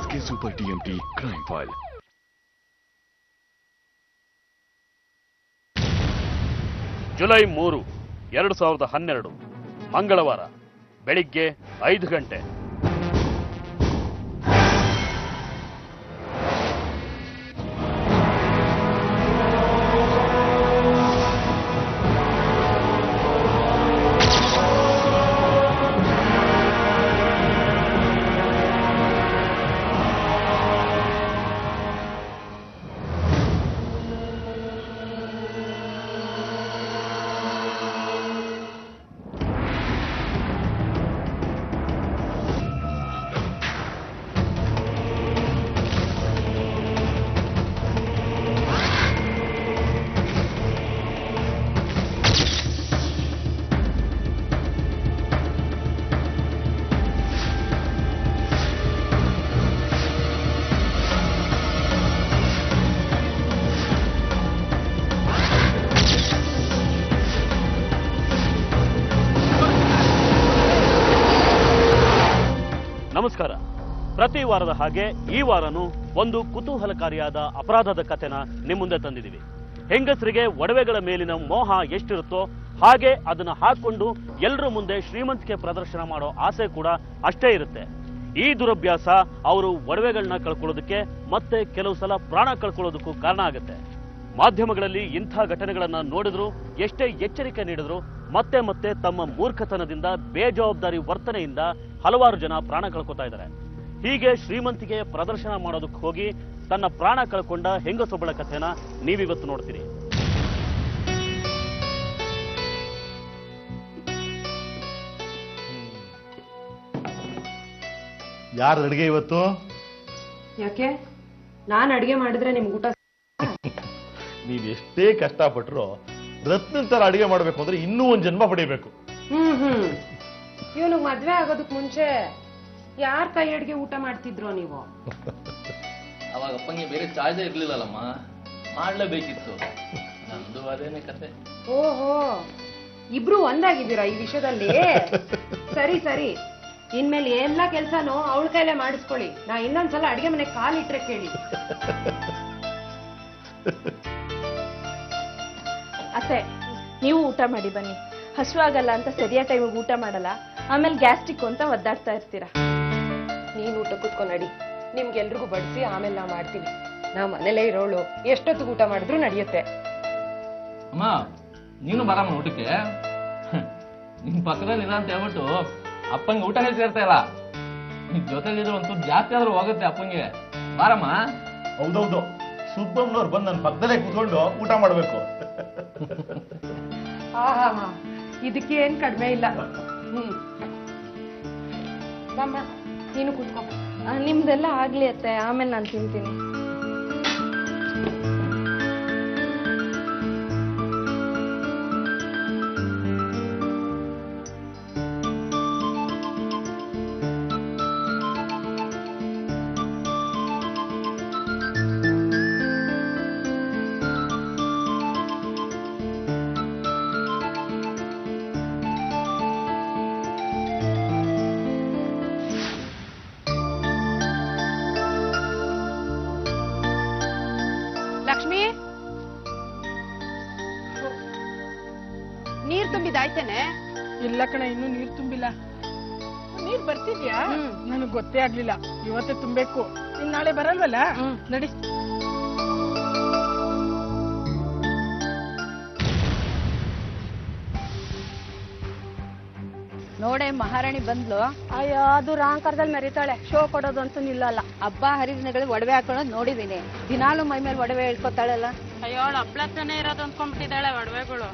SK Super TMT Crime File. July 3, 2012 ಮಂಗಳವಾರ ಬೆಳಿಗ್ಗೆ 5 ಗಂಟೆ. ನಮಸ್ಕಾರ. ಪ್ರತಿ ವಾರದ ಹಾಗೆ ಈ ವಾರನೂ ಒಂದು ಕುತೂಹಲಕಾರಿಯಾದ ಅಪರಾಧದ ಕಥೆನ ನಿಮ್ಮ ಮುಂದೆ ತಂದಿದ್ದೀವಿ. ಹೆಂಗಸರಿಗೆ ಒಡವೆಗಳ ಮೇಲಿನ ಮೋಹ ಎಷ್ಟಿರುತ್ತೋ ಹಾಗೆ ಅದನ್ನ ಹಾಕೊಂಡು ಎಲ್ಲರ ಮುಂದೆ ಶ್ರೀಮಂತಿಕೆ ಪ್ರದರ್ಶನ ಮಾಡೋ ಆಸೆ ಕೂಡ ಅಷ್ಟೇ ಇರುತ್ತೆ. ಈ ದುರಭ್ಯಾಸ ಅವರು ಒಡವೆಗಳನ್ನ ಕಳ್ಕೊಳ್ಳೋದಕ್ಕೆ ಮತ್ತೆ ಕೆಲವು ಸಲ ಪ್ರಾಣ ಕಳ್ಕೊಳ್ಳೋದಕ್ಕೂ ಕಾರಣ ಆಗುತ್ತೆ. ಮಾಧ್ಯಮಗಳಲ್ಲಿ ಇಂಥ ಘಟನೆಗಳನ್ನ ನೋಡಿದ್ರು, ಎಷ್ಟೇ ಎಚ್ಚರಿಕೆ ನೀಡಿದ್ರು ಮತ್ತೆ ಮತ್ತೆ ತಮ್ಮ ಮೂರ್ಖತನದಿಂದ, ಬೇಜವಾಬ್ದಾರಿ ವರ್ತನೆಯಿಂದ ಹಲವಾರು ಜನ ಪ್ರಾಣ ಕಳ್ಕೊತಾ ಇದ್ದಾರೆ. ಹೀಗೆ ಶ್ರೀಮಂತಿಕೆಯ ಪ್ರದರ್ಶನ ಮಾಡೋದಕ್ಕೆ ಹೋಗಿ ತನ್ನ ಪ್ರಾಣ ಕಳ್ಕೊಂಡ ಹೆಂಗಸೊಬ್ಬಳ ಕಥೆನ ನೀವಿವತ್ತು ನೋಡ್ತೀರಿ. ಯಾರ ಅಡಿಗೆ ಇವತ್ತು? ಯಾಕೆ ನಾನು ಅಡಿಗೆ ಮಾಡಿದ್ರೆ ನಿಮ್ಗೆ ಊಟ? ನೀವ್ ಎಷ್ಟೇ ಕಷ್ಟಪಟ್ರು ರತ್ನ ತರ ಅಡಿಗೆ ಮಾಡ್ಬೇಕು ಅಂದ್ರೆ ಇನ್ನೂ ಒಂದ್ ಜನ್ಮ ಪಡಿಬೇಕು. ಇವನು ಮದ್ವೆ ಆಗೋದಕ್ ಮುಂಚೆ ಯಾರ ಕೈ ಅಡಿಗೆ ಊಟ ಮಾಡ್ತಿದ್ರು ನೀವು? ಅವಾಗ ಅಪ್ಪಂಗೆ ಬೇರೆ ಚಾಯ್ಸೇ ಇರ್ಲಿಲ್ಲಲ್ಲಮ್ಮ, ಮಾಡ್ಲೇಬೇಕಿತ್ತು. ನಂದು ಅದೇನೆ ಕತೆ. ಓಹೋ, ಇಬ್ರು ಒಂದಾಗಿದ್ದೀರಾ ಈ ವಿಷಯದಲ್ಲಿ? ಸರಿ ಸರಿ, ಇನ್ಮೇಲೆ ಎಲ್ಲಾ ಕೆಲ್ಸಾನು ಅವಳ ಕೈಲೇ ಮಾಡಿಸ್ಕೊಳ್ಳಿ. ನಾ ಇನ್ನೊಂದ್ಸಲ ಅಡಿಗೆ ಮನೆ ಕಾಲಿಟ್ರೆ ಕೇಳಿ. ಅತ್ತೆ, ನೀವು ಊಟ ಮಾಡಿ ಬನ್ನಿ. ಹಸುವಾಗಲ್ಲ ಅಂತ ಸರಿಯಾದ ಟೈಮಿಗೆ ಊಟ ಮಾಡಲ್ಲ, ಆಮೇಲೆ ಗ್ಯಾಸ್ಟ್ರಿಕ್ ಅಂತ ಒದ್ದಾಡ್ತಾ ಇರ್ತೀರಾ. ನೀನ್ ಊಟ ಕುತ್ಕೊಂಡ್ ನಡಿ, ನಿಮ್ಗೆಲ್ರಿಗೂ ಬಡಿಸಿ ಆಮೇಲೆ ನಾ ಮಾಡ್ತೀನಿ. ನಾ ಮನೇಲೇ ಇರೋಳು, ಎಷ್ಟೊತ್ತಿಗೆ ಊಟ ಮಾಡಿದ್ರು ನಡೆಯುತ್ತೆ. ಅಮ್ಮ, ನೀನು ಬರಮ್ಮ ಊಟಕ್ಕೆ. ನಿಮ್ ಪಕ್ಕದಲ್ಲಿ ಇಲ್ಲ ಅಂತ ಹೇಳ್ಬಿಟ್ಟು ಅಪ್ಪಂಗೆ ಊಟನೇ ಸೇರ್ತಾ ಇಲ್ಲ. ನಿಮ್ ಜೊತೆಲಿರೋ ಒಂದು ಜಾಸ್ತಿ ಆದ್ರೂ ಹೋಗುತ್ತೆ ಅಪ್ಪಂಗೆ. ಬಾರಮ್ಮ. ಹೌದೌದು, ಸುಬ್ಬಮ್ಮನವ್ರು ಬಂದು ನನ್ನ ಪಕ್ಕದಲ್ಲೇ ಕೂತ್ಕೊಂಡು ಊಟ ಮಾಡ್ಬೇಕು. ಇದಕ್ಕೆ ಏನ್ ಕಡಿಮೆ ಇಲ್ಲ. ಬಮ್ಮ, ನೀನು ಕೂತ್ಕೋ. ನಿಮ್ದೆಲ್ಲ ಆಗ್ಲಿ ಅತ್ತೆ, ಆಮೇಲೆ ನಾನು ತಿಂತೀನಿ. ಲಕ್ಷ್ಮಿ, ನೀರ್ ತುಂಬಿದಾಯ್ತೇನೆ? ಇಲ್ಲ ಕಣ, ಇನ್ನು ನೀರ್ ತುಂಬಿಲ್ಲ. ನೀರ್ ಬರ್ತಿದ್ಯಾ? ನನಗ್ ಗೊತ್ತೇ ಆಗ್ಲಿಲ್ಲ. ಇವತ್ತೇ ತುಂಬೇಕು. ಇನ್ ನಾಳೆ ಬರಲ್ವಲ್ಲ? ನಡಿ. ನೋಡೆ, ಮಹಾರಾಣಿ ಬಂದ್ಲು. ಅಯ್ಯೋ, ಅದು ರಾಂಕರದಲ್ಲಿ ಮೆರಿತಾಳೆ. ಶೋ ಕೊಡೋದು ಅಂತೂ ನಿಲ್ಲಲ್ಲ. ಹಬ್ಬ ಹರಿದಿನಗಳಿಗೆ ಒಡವೆ ಹಾಕೊಳ್ಳೋದು ನೋಡಿದೀನಿ. ದಿನಾಲು ಮೈ ಮೇಲೆ ಒಡವೆ ಹೇಳ್ಕೊತಾಳೆಲ್ಲ. ಅಯ್ಯೋ, ಹಬ್ಳಕ್ಕನೇ ಇರೋದು ಅಂದ್ಕೊಂಡ್ಬಿಟ್ಟಿದ್ದಾಳೆ ಒಡವೆಗಳು.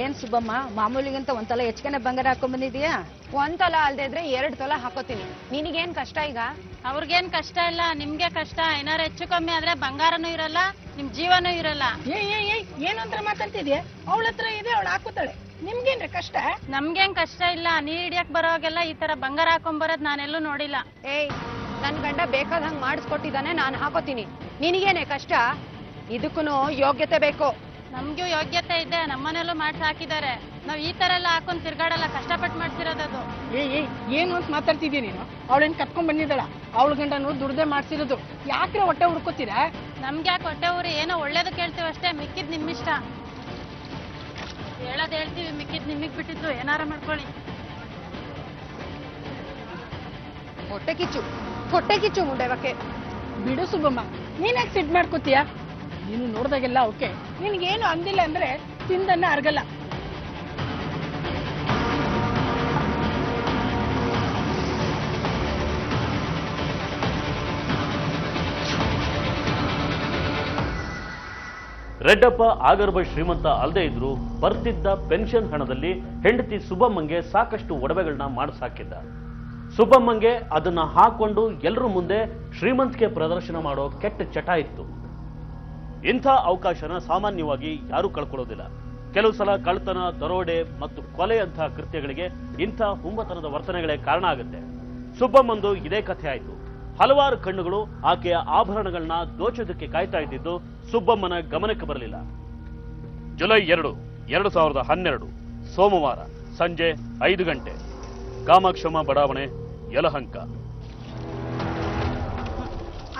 ಏನ್ ಸುಬ್ಬಮ್ಮ, ಮಾಮೂಲಿಗಿಂತ ಒಂದ್ಸಲ ಹೆಚ್ಚಿಗೆ ಬಂಗಾರ ಹಾಕೊಂಡ್ ಬಂದಿದ್ಯಾ? ಒಂದ್ಸಲ ಅಲ್ದೇ ಇದ್ರೆ 2 ತೊಲ ಹಾಕೋತೀನಿ. ನಿನಗೇನ್ ಕಷ್ಟ ಈಗ? ಅವ್ರಿಗೇನ್ ಕಷ್ಟ ಇಲ್ಲ, ನಿಮ್ಗೆ ಕಷ್ಟ. ಏನಾರು ಹೆಚ್ಚು ಕಮ್ಮಿ ಆದ್ರೆ ಬಂಗಾರನೂ ಇರಲ್ಲ, ನಿಮ್ ಜೀವನೂ ಇರಲ್ಲ. ಏನಂತ ಮಾತಾಡ್ತಿದ್ಯಾ? ಅವಳ ಹತ್ರ ಇದೆ, ಅವಳು ಹಾಕೋತಾಳೆ. ನಿಮ್ಗೇನ್ರಿ ಕಷ್ಟ? ನಮ್ಗೇನ್ ಕಷ್ಟ ಇಲ್ಲ. ನೀರ್ ಹಿಡಿಯಕ್ ಬರೋವಾಗೆಲ್ಲ ಈ ತರ ಬಂಗಾರ ಹಾಕೊಂಡ್ ಬರೋದ್ ನಾನೆಲ್ಲೂ ನೋಡಿಲ್ಲ. ಏಯ್, ನನ್ ಗಂಡ ಬೇಕಾದ ಹಂಗ್ ಮಾಡಿಸ್ಕೊಟ್ಟಿದ್ದಾನೆ, ನಾನು ಹಾಕೋತೀನಿ. ನಿನಗೇನೆ ಕಷ್ಟ? ಇದಕ್ಕೂ ಯೋಗ್ಯತೆ ಬೇಕು. ನಮ್ಗೂ ಯೋಗ್ಯತೆ ಇದೆ, ನಮ್ಮನೆಯಲ್ಲೂ ಮಾಡ್ಸಿ ಹಾಕಿದ್ದಾರೆ. ನಾವ್ ಈ ತರ ಎಲ್ಲ ಹಾಕೊಂಡ್ ತಿರ್ಗಾಡಲ್ಲ, ಕಷ್ಟಪಟ್ಟು ಮಾಡ್ಸಿರೋದದು. ಏನು ಅಂತ ಮಾತಾಡ್ತಿದ್ದೀಯ ನೀನು? ಅವಳೇನ್ ಕತ್ಕೊಂಡ್ ಬಂದಿದ್ದಾಳ? ಅವಳ ಗಂಡನು ದುಡ್ದೇ ಮಾಡ್ಸಿರೋದು. ಯಾಕ್ರೆ ಹೊಟ್ಟೆ ಹುಡ್ಕೋತೀರಾ? ನಮ್ಗೆ ಯಾಕೆ ಹೊಟ್ಟೆ ಊರಿ, ಏನೋ ಒಳ್ಳೇದು ಕೇಳ್ತೀವಿ ಅಷ್ಟೇ, ಮಿಕ್ಕಿದ್ ನಿಮ್ಮಿಷ್ಟ. ಹೇಳೋದ್ ಹೇಳ್ತೀವಿ, ಮಿಕ್ಕಿದ್ ನಿಮಗ್ ಬಿಟ್ಟಿದ್ದು, ಏನಾರ ಮಾಡ್ಕೊಳ್ಳಿ. ಹೊಟ್ಟೆ ಕಿಚ್ಚು ಮುಂಡೆವಕ್ಕೆ. ಬಿಡು ಸುಬ್ಬಮ್ಮ, ನೀನ್ಯಾಕೆ ಸಿಟ್ ಮಾಡ್ಕೋತೀಯ? ನೀನು ನೋಡ್ದಾಗೆಲ್ಲ ಓಕೆ, ನಿನ್ಗೇನು ಅಂದಿಲ್ಲ ಅಂದ್ರೆ ತಿಂದನ್ನ ಅರ್ಗಲ್ಲ. ರೆಡ್ಡಪ್ಪ ಆಗರ್ಭ ಶ್ರೀಮಂತ ಅಲ್ಲದೆ ಇದ್ರು ಬರ್ತಿದ್ದ ಪೆನ್ಷನ್ ಹಣದಲ್ಲಿ ಹೆಂಡತಿ ಸುಬ್ಬಮ್ಮಂಗೆ ಸಾಕಷ್ಟು ಒಡವೆಗಳನ್ನ ಮಾಡಿಸಾಕಿದ್ದ. ಸುಬ್ಬಮ್ಮಂಗೆ ಅದನ್ನ ಹಾಕೊಂಡು ಎಲ್ಲರ ಮುಂದೆ ಶ್ರೀಮಂತಿಕೆ ಪ್ರದರ್ಶನ ಮಾಡೋ ಕೆಟ್ಟ ಚಟ ಇತ್ತು. ಇಂಥ ಅವಕಾಶನ ಸಾಮಾನ್ಯವಾಗಿ ಯಾರೂ ಕಳ್ಕೊಳ್ಳೋದಿಲ್ಲ. ಕೆಲವು ಸಲ ಕಳ್ಳತನ, ದರೋಡೆ ಮತ್ತು ಕೊಲೆಯಂತಹ ಕೃತ್ಯಗಳಿಗೆ ಇಂಥ ಹುಂಬತನದ ವರ್ತನೆಗಳೇ ಕಾರಣ ಆಗುತ್ತೆ. ಸುಬ್ಬಮ್ಮಂದು ಇದೇ ಕಥೆ ಆಯಿತು. ಹಲವಾರು ಕಣ್ಣುಗಳು ಆಕೆಯ ಆಭರಣಗಳನ್ನ ದೋಚೋದಕ್ಕೆ ಕಾಯ್ತಾ ಇದ್ದಿದ್ದು ಸುಬ್ಬಮ್ಮನ ಗಮನಕ್ಕೆ ಬರಲಿಲ್ಲ. ಜುಲೈ 2, 2012 ಸೋಮವಾರ ಸಂಜೆ 5 ಗಂಟೆ, ಕಾಮಾಕ್ಷಮ್ಮ ಬಡಾವಣೆ, ಯಲಹಂಕ.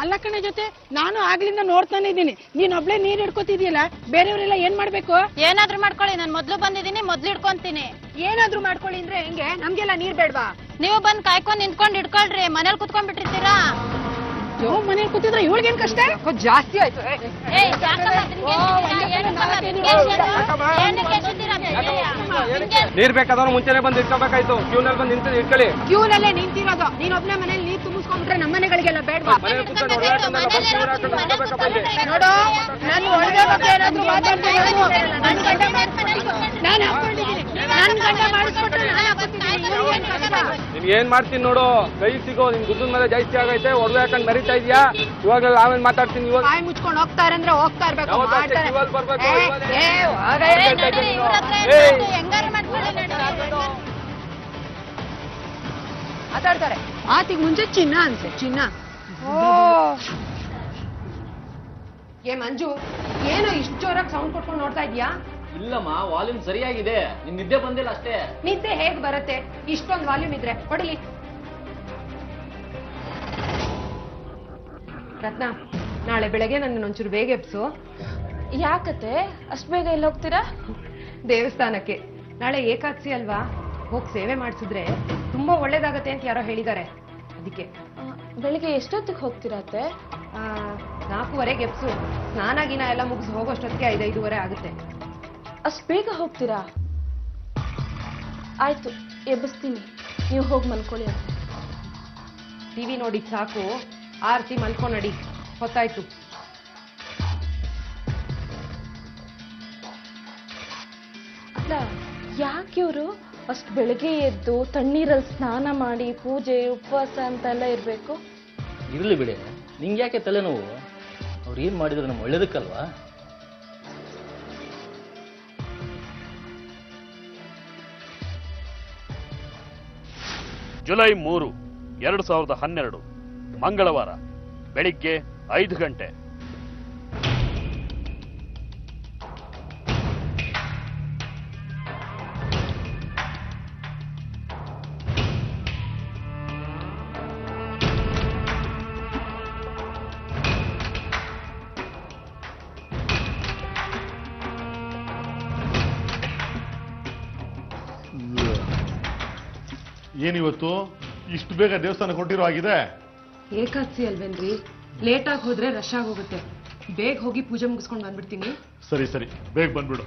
ಅಲ್ಲ ಕಣೆ ಜೊತೆ, ನಾನು ಆಗ್ಲಿಂದ ನೋಡ್ತಾನೆ ಇದ್ದೀನಿ, ನೀನೊಬ್ಳೆ ನೀರ್ ಹಿಡ್ಕೋತಿದ್ಯಲ್ಲ, ಬೇರೆಯವರೆಲ್ಲ ಏನ್ ಮಾಡ್ಬೇಕು? ಏನಾದ್ರೂ ಮಾಡ್ಕೊಳ್ಳಿ, ನಾನು ಮೊದ್ಲು ಬಂದಿದ್ದೀನಿ, ಮೊದ್ಲು ಹಿಡ್ಕೊಂತೀನಿ. ಏನಾದ್ರೂ ಮಾಡ್ಕೊಳ್ಳಿ ಅಂದ್ರೆ ಹೆಂಗೆ? ನಮ್ಗೆಲ್ಲ ನೀರ್ ಬೇಡ್ವಾ? ನೀವು ಬಂದ್ ಕಾಯ್ಕೊಂಡ್ ನಿಂತ್ಕೊಂಡ್ ಹಿಡ್ಕೊಳ್ರಿ, ಮನೇಲಿ ಕುತ್ಕೊಂಡ್ ಬಿಟ್ಟಿರ್ತೀರಾ? ಮನೇಲಿ ಕೂತಿದ್ರೆ ಇವಳಿಗೇನ್ ಕಷ್ಟ? ಜಾಸ್ತಿ ಆಯ್ತು. ನೀರ್ ಬೇಕಾದವ್ರು ಮುಂಚೆನೆ ಬಂದು ಇಟ್ಕೋಬೇಕಾಯ್ತು. ಕ್ಯೂನಲ್ಲಿ ಬಂದು ನಿಂತು ಇಟ್ಕೊಳ್ಳಿ. ಕ್ಯೂನಲ್ಲೇ ನಿಂತಿರೋದು. ನೀನೊಬ್ನೇ ಮನೇಲಿ ನೀರ್ ತುಂಬಿಸ್ಕೊಂಡ್ಬಿಟ್ರೆ ನಮ್ಮ ಮನೆಗಳಿಗೆಲ್ಲ ಬೇಡ್ವಾ? ನೋಡು, ನಾನು ಒಳಗೆ ಬಗ್ಗೆ ಏನಾದ್ರೂ ಮಾತಾಡ್ತಿರೋದು ನನ್ ಗಂಡ ಮಾಡಿಸ್ಕೊಟ್ಟಿದ್ದು ನಾನು ಹಾಕೊಂಡಿದ್ದೀನಿ. ನನ್ ಗಂಡ ಮಾಡಿಸ್ಕೊಟ್ರೆ ನಾನು ಹಾಕೊತಿದ್ದೀನಿ. ನಿನ್ ಏನ್ ಮಾಡ್ತೀನಿ ನೋಡು, ಕೈ ಸಿಗೋ, ನಿನ್ ದುಡ್ಡಿನ ಮೇಲೆ ಜಾಸ್ತಿ ಆಗೈತೆ, ಒಡವೆ ಹಾಕೊಂಡ್ ಮರಿತಾ ಇದೀಯಾ. ಇವಾಗ ಆಮೇಲೆ ಮಾತಾಡ್ತೀನಿ. ಇವಾಗ ಬಾಯಿ ಮುಚ್ಕೊಂಡು ಹೋಗ್ತಾರೆ ಅಂದ್ರೆ ಹೋಗ್ತಾ ಇರ್ಬೇಕು. ಮಾತಾಡ್ತಾರೆ. ಆತಿಗ್ ಮುಂಚೆ ಚಿನ್ನ ಅನ್ಸೆ, ಚಿನ್ನ. ಏ ಮಂಜು, ಏನೋ ಇಷ್ಟು ಜೋರಾಗಿ ಸೌಂಡ್ ಕೊಟ್ಕೊಂಡು ನೋಡ್ತಾ ಇದ್ಯಾ? ಇಲ್ಲಮ್ಮ, ವಾಲ್ಯೂಮ್ ಸರಿಯಾಗಿದೆ, ನಿನ್ ನಿದ್ದೆ ಬಂದಿಲ್ಲ ಅಷ್ಟೇ. ನಿದ್ದೆ ಹೇಗ್ ಬರುತ್ತೆ ಇಷ್ಟೊಂದು ವಾಲ್ಯೂಮ್ ಇದ್ರೆ? ಹೊಡಿಲಿ. ರತ್ನ, ನಾಳೆ ಬೆಳಗ್ಗೆ ನನ್ನ ಒಂಚೂರು ಬೇಗ ಎಬ್ಸು. ಯಾಕತ್ತೆ ಅಷ್ಟ್ ಬೇಗ ಎಲ್ಲ ಹೋಗ್ತೀರಾ? ದೇವಸ್ಥಾನಕ್ಕೆ. ನಾಳೆ ಏಕಾದಶಿ ಅಲ್ವಾ, ಹೋಗಿ ಸೇವೆ ಮಾಡಿಸಿದ್ರೆ ತುಂಬಾ ಒಳ್ಳೇದಾಗತ್ತೆ ಅಂತ ಯಾರೋ ಹೇಳಿದ್ದಾರೆ, ಅದಕ್ಕೆ. ಬೆಳಿಗ್ಗೆ ಎಷ್ಟೊತ್ತಿಗೆ ಹೋಗ್ತೀರತ್ತೆ? 4:15 ಎಬ್ಸು. ಸ್ನಾನ ಗಿನ ಎಲ್ಲ ಮುಗಿಸಿ ಹೋಗೋಷ್ಟೊತ್ತಿಗೆ 5:05 ಆಗುತ್ತೆ. ಅಷ್ಟ್ ಬೇಗ ಹೋಗ್ತೀರಾ? ಆಯ್ತು, ಎಬ್ಬಿಸ್ತೀನಿ, ನೀವು ಹೋಗಿ ಮಲ್ಕೊಳ್ಳಿ. ಟಿವಿ ನೋಡಿ ಸಾಕು, ಆರ್ತಿ ಮಲ್ಕೊ ನಡಿ, ಹೊತ್ತಾಯ್ತು. ಅಲ್ಲ, ಯಾಕೆ ಇವರು ಅಷ್ಟು ಬೆಳಗ್ಗೆ ಎದ್ದು ತಣ್ಣೀರಲ್ಲಿ ಸ್ನಾನ ಮಾಡಿ ಪೂಜೆ ಉಪವಾಸ ಅಂತೆಲ್ಲ ಇರಬೇಕು? ಇರ್ಲಿ ಬಿಡಿ, ನಿಂಗೆ ಯಾಕೆ ತಲೆನೋವು? ಅವ್ರು ಏನ್ ಮಾಡಿದ್ರು ನಮ್ಮ ಒಳ್ಳೇದಕ್ಕಲ್ವಾ? ಜುಲೈ 3, 2012 ಮಂಗಳವಾರ ಬೆಳಿಗ್ಗೆ 5 ಗಂಟೆ. ಏನಿವತ್ತು ಇಷ್ಟು ಬೇಗ ದೇವಸ್ಥಾನಕ್ಕೆ ಹೊರಟಿರೋ ಆಗಿದೆ? ಏಕಾದಶಿ ಅಲ್ವೇನ್ರಿ, ಲೇಟ್ ಆಗಿ ಹೋದ್ರೆ ರಶ್ ಆಗೋಗುತ್ತೆ. ಬೇಗ ಹೋಗಿ ಪೂಜೆ ಮುಗಿಸ್ಕೊಂಡು ಬಂದ್ಬಿಡ್ತೀನಿ. ಸರಿ ಸರಿ, ಬೇಗ ಬಂದ್ಬಿಡು.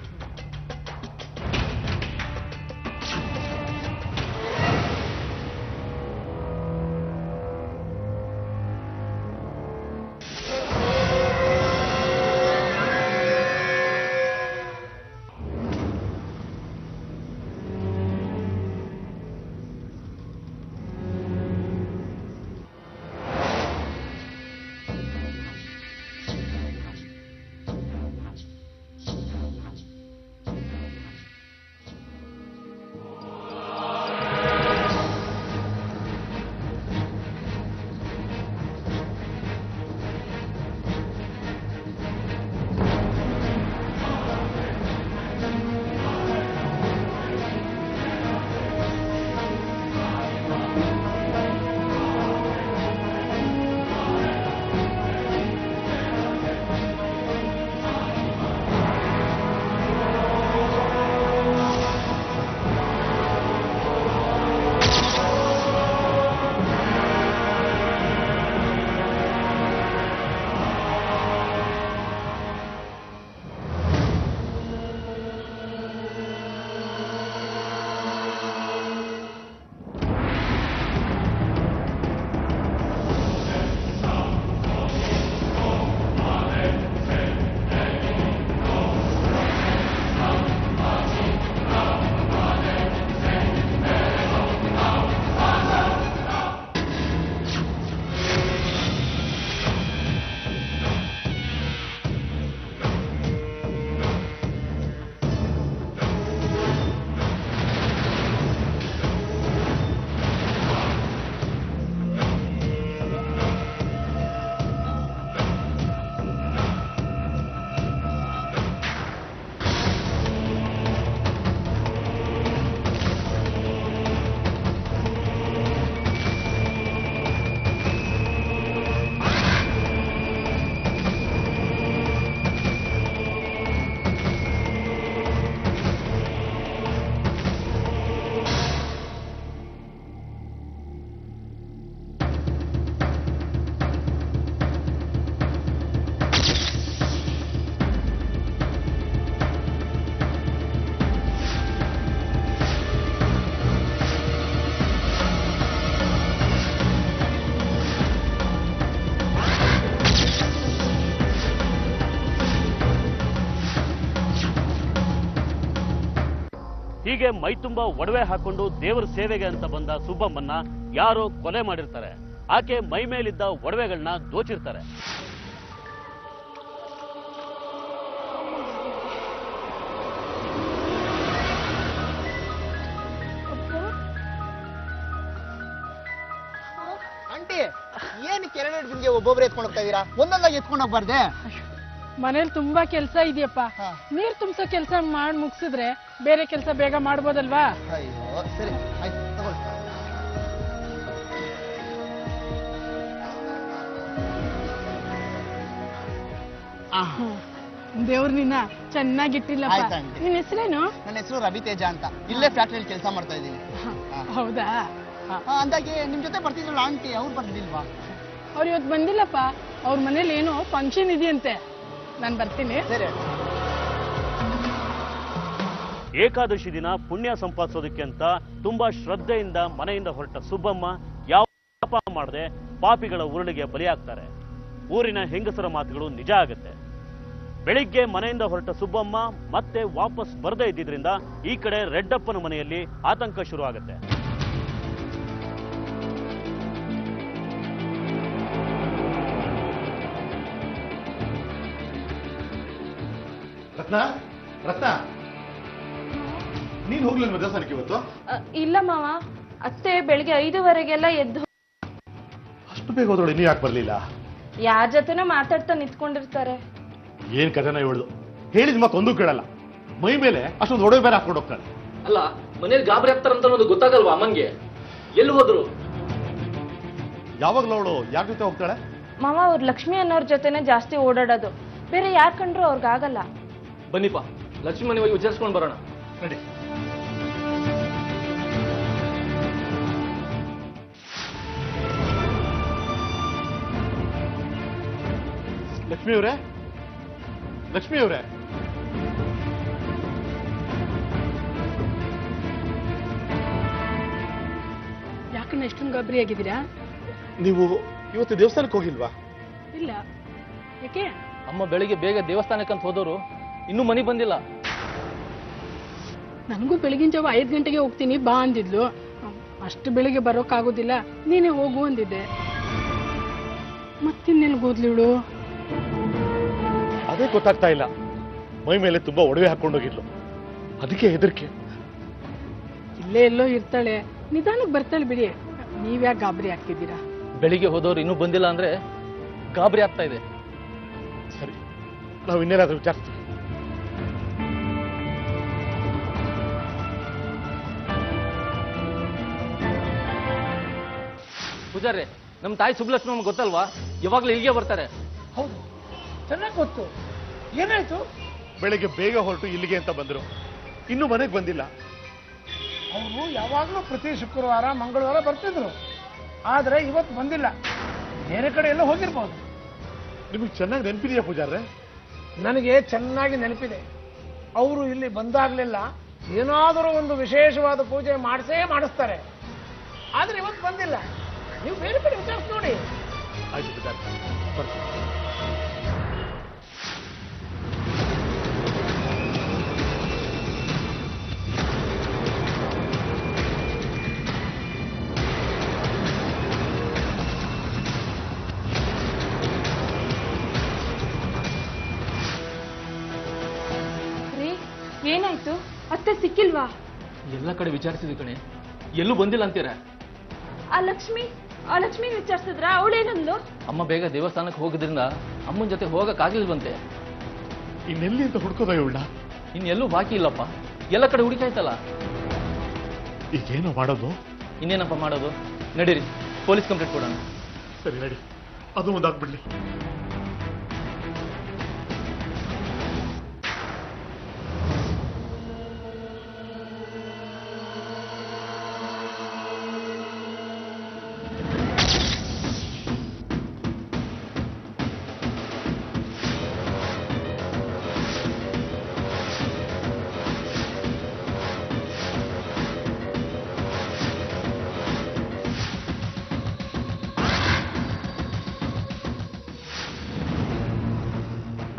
ಹೀಗೆ ಮೈತುಂಬ ಒಡವೆ ಹಾಕೊಂಡು ದೇವರ ಸೇವೆಗೆ ಅಂತ ಬಂದ ಸುಬ್ಬಮ್ಮನ್ನ ಯಾರೋ ಕೊಲೆ ಮಾಡಿರ್ತಾರೆ. ಆಕೆ ಮೈ ಮೇಲಿದ್ದ ಒಡವೆಗಳನ್ನ ದೋಚಿರ್ತಾರೆ. ಆಂಟಿ ಏನಕ್ಕೆ ಎರಡೆರಡು ಬಿಂದಿಗೆ ಒಬ್ಬೊಬ್ರು ಎತ್ಕೊಂಡು ಹೋಗ್ತಾ ಇದೀರಾ? ಒಂದೊಂದಾಗಿ ಎತ್ಕೊಂಡು ಹೋಗ್ಬಾರ್ದೆ? ಮನೇಲಿ ತುಂಬಾ ಕೆಲಸ ಇದೆಯಪ್ಪ. ನೀರ್ ತುಂಬಿಸೋ ಕೆಲಸ ಮಾಡಿ ಮುಗಿಸಿದ್ರೆ ಬೇರೆ ಕೆಲಸ ಬೇಗ ಮಾಡ್ಬೋದಲ್ವಾ? ಅಯ್ಯೋ ಸರಿ ಆಯ್ತು ತಗೊಳ್ಳಿ. ದೇವ್ರ ನಿನ್ನ ಚೆನ್ನಾಗಿಟ್ಟಿಲ್ಲಪ್ಪ. ಆಯ್ತು ಆಂಟಿ. ನಿನ್ನ ಹೆಸರೇನು? ನನ್ನ ಹೆಸರು ರವಿ ತೇಜ ಅಂತ. ಇಲ್ಲೇ ಫ್ಯಾಕ್ಟ್ರಿಯಲ್ಲಿ ಕೆಲಸ ಮಾಡ್ತಾ ಇದ್ದೀನಿ. ಹೌದಾ? ಅಂದಾಗೆ ನಿಮ್ ಜೊತೆ ಬರ್ತಿದ್ರಲ್ಲ ಆಂಟಿ, ಅವ್ರು ಬರ್ತಿಲ್ವಾ? ಅವ್ರು ಇವತ್ತು ಬಂದಿಲ್ಲಪ್ಪ. ಅವ್ರ ಮನೇಲಿ ಏನೋ ಫಂಕ್ಷನ್ ಇದೆಯಂತೆ. ನಾನು ಬರ್ತೀನಿ. ಸರಿ. ಏಕಾದಶಿ ದಿನ ಪುಣ್ಯ ಸಂಪಾದಿಸೋದಕ್ಕೆ ಅಂತ ತುಂಬಾ ಶ್ರದ್ಧೆಯಿಂದ ಮನೆಯಿಂದ ಹೊರಟ ಸುಬ್ಬಮ್ಮ ಯಾವ ಪಾಪ ಮಾಡದೆ ಪಾಪಿಗಳ ಉರುಳಿಗೆ ಬಲಿಯಾಗ್ತಾರೆ. ಊರಿನ ಹೆಂಗಸರ ಮಾತುಗಳು ನಿಜ ಆಗುತ್ತೆ. ಬೆಳಿಗ್ಗೆ ಮನೆಯಿಂದ ಹೊರಟ ಸುಬ್ಬಮ್ಮ ಮತ್ತೆ ವಾಪಸ್ ಬರದೇ ಇದ್ದಿದ್ರಿಂದ ಈ ಕಡೆ ರೆಡ್ಡಪ್ಪನ ಮನೆಯಲ್ಲಿ ಆತಂಕ ಶುರು ಆಗುತ್ತೆ. ರತ್ನ ರತ್ನ ನೀನ್ ಹೋಗ್ಲಿಲ್ವ ದೇವಸ್ಥಾನಕ್ಕೆ ಇವತ್ತು? ಇಲ್ಲ ಮಾವ, ಅತ್ತೆ ಬೆಳಿಗ್ಗೆ 5:15ಗೆಲ್ಲ ಎದ್ದು ಅಷ್ಟು ಬೇಗ ಹೋದೋಳು ಇನ್ನೂ ಯಾಕೆ ಬರ್ಲಿಲ್ಲ? ಯಾರ ಜೊತೆನೋ ಮಾತಾಡ್ತಾ ನಿಂತ್ಕೊಂಡಿರ್ತಾರೆ. ಏನ್ ಕಥೆನ ಇವಳು? ಹೇಳಿದ ಮತ್ತೊಂದು ಕೇಳಲ್ಲ. ಮೈ ಮೇಲೆ ಅಷ್ಟೊಂದು ಒಡವೆ ಬೇರೆ ಹಾಕೊಂಡು ಹೋಗ್ತಾಳೆ. ಅಲ್ಲ, ಮನೇಲಿ ಗಾಬರಿ ಆಗ್ತಾರಂತ ಅನ್ನೋದು ಗೊತ್ತಾಗಲ್ವಾ ಅಮ್ಮಂಗೆ? ಎಲ್ಲಿ ಹೋದ್ರು? ಯಾವಾಗ್ಲೂ ಅವಳು ಯಾರ ಜೊತೆ ಹೋಗ್ತಾಳೆ? ಮಾವ ಅವ್ರು ಲಕ್ಷ್ಮಿ ಅನ್ನೋರ್ ಜೊತೆನೆ ಜಾಸ್ತಿ ಓಡಾಡೋದು. ಬೇರೆ ಯಾರ್ ಕಂಡ್ರು ಅವ್ರಿಗಾಗಲ್ಲ. ಬನ್ನಿಪ್ಪ, ಲಕ್ಷ್ಮಿ ಮನೆ ಹೋಗಿ ವಿಚಾರಿಸ್ಕೊಂಡು ಬರೋಣ. ನಡಿ. ಲಕ್ಷ್ಮಿ ಅವರೇ, ಲಕ್ಷ್ಮಿ ಅವರೇ, ಯಾಕನ್ನ ಎಷ್ಟೊಂದು ಗಾಬರಿ ಆಗಿದ್ದೀರಾ? ನೀವು ಇವತ್ತು ದೇವಸ್ಥಾನಕ್ಕೆ ಹೋಗಿಲ್ವಾ? ಇಲ್ಲ. ಯಾಕೆ? ಅಮ್ಮ ಬೆಳಿಗ್ಗೆ ಬೇಗ ದೇವಸ್ಥಾನಕ್ಕಂತ ಹೋದವರು ಇನ್ನೂ ಮನೆಗೆ ಬಂದಿಲ್ಲ. ನನಗೂ ಬೆಳಗಿನ ಜಾವ 5 ಗಂಟೆಗೆ ಹೋಗ್ತೀನಿ ಬಾ ಅಂದಿದ್ಲು. ಅಷ್ಟು ಬೆಳಿಗ್ಗೆ ಬರೋಕ್ಕಾಗೋದಿಲ್ಲ, ನೀನೇ ಹೋಗು ಅಂದಿದ್ದೆ. ಮತ್ತಿನ್ನೇನು ಗೋದ್ಲಿವಳು? ಅದೇ ಗೊತ್ತಾಗ್ತಾ ಇಲ್ಲ. ಮೈ ಮೇಲೆ ತುಂಬಾ ಒಡವೆ ಹಾಕೊಂಡೋಗಿದ್ಲು, ಅದಕ್ಕೆ ಹೆದರಿಕೆ. ಇಲ್ಲೇ ಎಲ್ಲೋ ಇರ್ತಾಳೆ, ನಿಧಾನಕ್ಕೆ ಬರ್ತಾಳೆ ಬಿಡಿ. ನೀವ್ಯಾಕೆ ಗಾಬರಿ ಆಗ್ತಿದ್ದೀರಾ? ಬೆಳಿಗ್ಗೆ ಹೋದವ್ರು ಇನ್ನೂ ಬಂದಿಲ್ಲ ಅಂದ್ರೆ ಗಾಬರಿ ಆಗ್ತಾ ಇದೆ. ಸರಿ, ನಾವು ಇನ್ನೇನಾದ್ರೂ ವಿಚಾರಿಸ್ತೀವಿ. ಪೂಜಾರಿ, ನಮ್ಮ ತಾಯಿ ಸುಬ್ಲಕ್ಷ್ಮಮ್ಮ ಗೊತ್ತಲ್ವಾ? ಯಾವಾಗ್ಲೂ ಹೀಗೆ ಬರ್ತಾರೆ. ಹೌದು, ಚೆನ್ನಾಗಿ ಗೊತ್ತು. ಏನಾಯ್ತು? ಬೆಳಿಗ್ಗೆ ಬೇಗ ಹೊರಟು ಇಲ್ಲಿಗೆ ಅಂತ ಬಂದ್ರು, ಇನ್ನೂ ಮನೆಗೆ ಬಂದಿಲ್ಲ. ಅವರು ಯಾವಾಗಲೂ ಪ್ರತಿ ಶುಕ್ರವಾರ ಮಂಗಳವಾರ ಬರ್ತಿದ್ರು, ಆದ್ರೆ ಇವತ್ತು ಬಂದಿಲ್ಲ. ಬೇರೆ ಕಡೆ ಎಲ್ಲ ಹೋಗಿರ್ಬೋದು. ನಿಮಗೆ ಚೆನ್ನಾಗಿ ನೆನಪಿದೆಯಾ ಪೂಜಾರ್ರೆ? ನನಗೆ ಚೆನ್ನಾಗಿ ನೆನಪಿದೆ. ಅವರು ಇಲ್ಲಿ ಬಂದಾಗ್ಲೆಲ್ಲ ಏನಾದರೂ ಒಂದು ವಿಶೇಷವಾದ ಪೂಜೆ ಮಾಡಿಸ್ತಾರೆ. ಆದ್ರೆ ಇವತ್ತು ಬಂದಿಲ್ಲ. ನೀವು ಬೇರೆ ಕಡೆ ವಿಚಾರಿಸಿ ನೋಡಿ. ಆಯ್ತು ಪೂಜಾರ್ರೆ, ಬರ್ತೀನಿ. ಏನಾಯ್ತು? ಅತ್ತೆ ಸಿಕ್ಕಿಲ್ವಾ? ಎಲ್ಲ ಕಡೆ ವಿಚಾರಿಸಿದ್ವಿ ಕಣೆ, ಎಲ್ಲೂ ಬಂದಿಲ್ಲ ಅಂತೀರ. ಆ ಲಕ್ಷ್ಮಿ ವಿಚಾರಿಸಿದ್ರ? ಅವಳೇನಂದ್ಲು? ಅಮ್ಮ ಬೇಗ ದೇವಸ್ಥಾನಕ್ಕೆ ಹೋಗಿದ್ರಿಂದ ಅಮ್ಮನ ಜೊತೆ ಹೋಗಕ್ಕಾಗ್ಲಿಲ್ವಂತೆ. ಇನ್ನೆಲ್ಲಿ ಅಂತ ಹುಡ್ಕೋದ ಇವಳ? ಇನ್ನೆಲ್ಲೂ ಬಾಕಿ ಇಲ್ಲಪ್ಪ, ಎಲ್ಲ ಕಡೆ ಹುಡುಕಾಯ್ತಲ್ಲ. ಈಗೇನೋ ಮಾಡೋದು? ಇನ್ನೇನಪ್ಪ ಮಾಡೋದು? ನಡೀರಿ, ಪೊಲೀಸ್ ಕಂಪ್ಲೇಂಟ್ ಕೊಡೋಣ. ಸರಿ ನಡಿ, ಅದು ಒಂದಾಗ್ಬಿಡ್ಲಿ.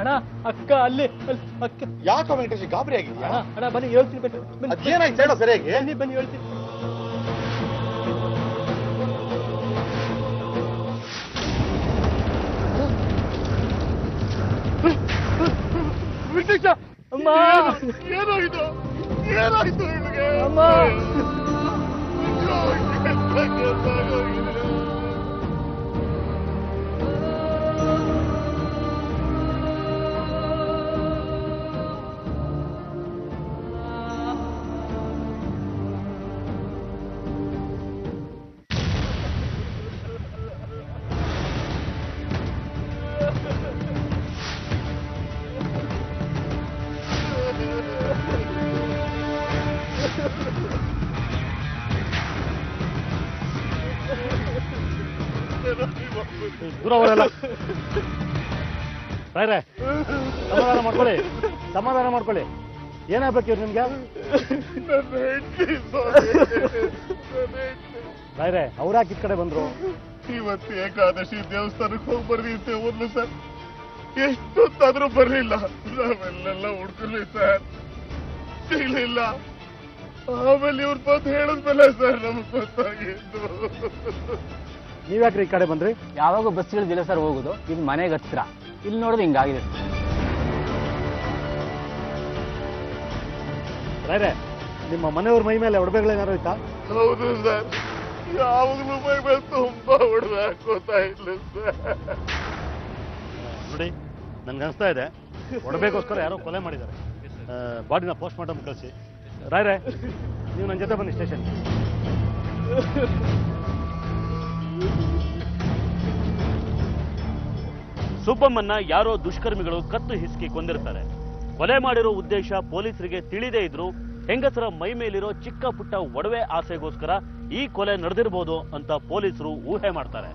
ಅಣ್ಣ ಅಕ್ಕ ಅಲ್ಲಿ ಅಕ್ಕ. ಯಾಕೆ ವೆಂಕಟೇಶ್ ಗಾಬರಿ ಆಗಿದ್ಯಾ? ಅಣ್ಣ ಬನ್ನಿ ಹೇಳ್ತೀನಿ ಬನ್ನಿ. ಅದೇನಾಯ್ತು ಹೇಳೋ ಸರಿಯಾಗಿ. ಬನ್ನಿ ಹೇಳ್ತೀನಿ. ವೆಂಕಟೇಶ ಅಮ್ಮ ಏನಾಯ್ತು ಏನಾಯ್ತು ಇವಳಿಗೆ? ಅಮ್ಮ ದೂರ ಅವರೆಲ್ಲ ರಾಯ್ರೆ ಸಮಾಧಾನ ಮಾಡ್ಕೊಳ್ಳಿ, ಸಮಾಧಾನ ಮಾಡ್ಕೊಳ್ಳಿ. ಏನಾಗ್ಬೇಕು ಇವ್ರು ನಿಮ್ಗೆ? ರಾಯ್ರೆ ಅವ್ರ್ಯಾಕೆ ಈ ಕಡೆ ಬಂದ್ರು? ಇವತ್ತು ಏಕಾದಶಿ ದೇವಸ್ಥಾನಕ್ಕೆ ಹೋಗಿ ಬರ್ರಿ ಅಂತ ಹೋದ್ಲು ಸರ್. ಎಷ್ಟೊತ್ತಾದ್ರೂ ಬರ್ಲಿಲ್ಲ. ನಾವೆಲ್ಲೆಲ್ಲ ಹುಡ್ಕಲಿ ಸರ್, ಸಿಗ್ಲಿಲ್ಲ. ಆಮೇಲೆ ಇವ್ರು ಬಂದು ಹೇಳಿದ್ಮೇಲೆ ಸರ್ ನಮ್ಗೆ ಗೊತ್ತಾಗಿದ್ದು. ನೀವ್ಯಾಕ್ರಿ ಈ ಕಡೆ ಬಂದ್ರಿ? ಯಾವಾಗ ಬಸ್ಗಳಿದಿಲ್ಲ ಸರ್ ಹೋಗುದು, ಇದು ಮನೆಗೆ ಹತ್ರ. ಇಲ್ಲಿ ನೋಡಿದ್ರೆ ಹಿಂಗಾಗಿದೆ. ರಾಯ್ರೆ ನಿಮ್ಮ ಮನೆಯವ್ರ ಮೈ ಮೇಲೆ ಒಡವೆಗಳೇನಾರು ಇತ್ತಾ? ಹೌದು ಸರ್, ಯಾವಾಗಲೂ ಮೈ ಮೇಲೆ ತುಂಬಾ ಹೊಡೆದು ಹಾಕೋತಾ ಇಲ್ಲ ಸರ್. ನೋಡಿ ನನ್ಗೆ ಅನಿಸ್ತಾ ಇದೆ ಒಡವೆಗೋಸ್ಕರ ಯಾರೋ ಕೊಲೆ ಮಾಡಿದ್ದಾರೆ. ಬಾಡಿನ ಪೋಸ್ಟ್ ಮಾರ್ಟಮ್ ಕಳಿಸಿ. ರಾಯ್ರೆ ನೀವು ನನ್ನ ಜೊತೆ ಬನ್ನಿ ಸ್ಟೇಷನ್. ಸುಬ್ಬಮ್ಮನ್ನ ಯಾರೋ ದುಷ್ಕರ್ಮಿಗಳು ಕತ್ತು ಹಿಸುಕಿ ಕೊಂದಿರ್ತಾರೆ. ಕೊಲೆ ಮಾಡಿರೋ ಉದ್ದೇಶ ಪೊಲೀಸರಿಗೆ ತಿಳಿದೇ ಇದ್ರು ಹೆಂಗಸರ ಮೈ ಮೇಲಿರೋ ಚಿಕ್ಕ ಪುಟ್ಟ ಒಡವೆ ಆಸೆಗೋಸ್ಕರ ಈ ಕೊಲೆ ನಡೆದಿರಬಹುದು ಅಂತ ಪೊಲೀಸರು ಊಹೆ ಮಾಡ್ತಾರೆ.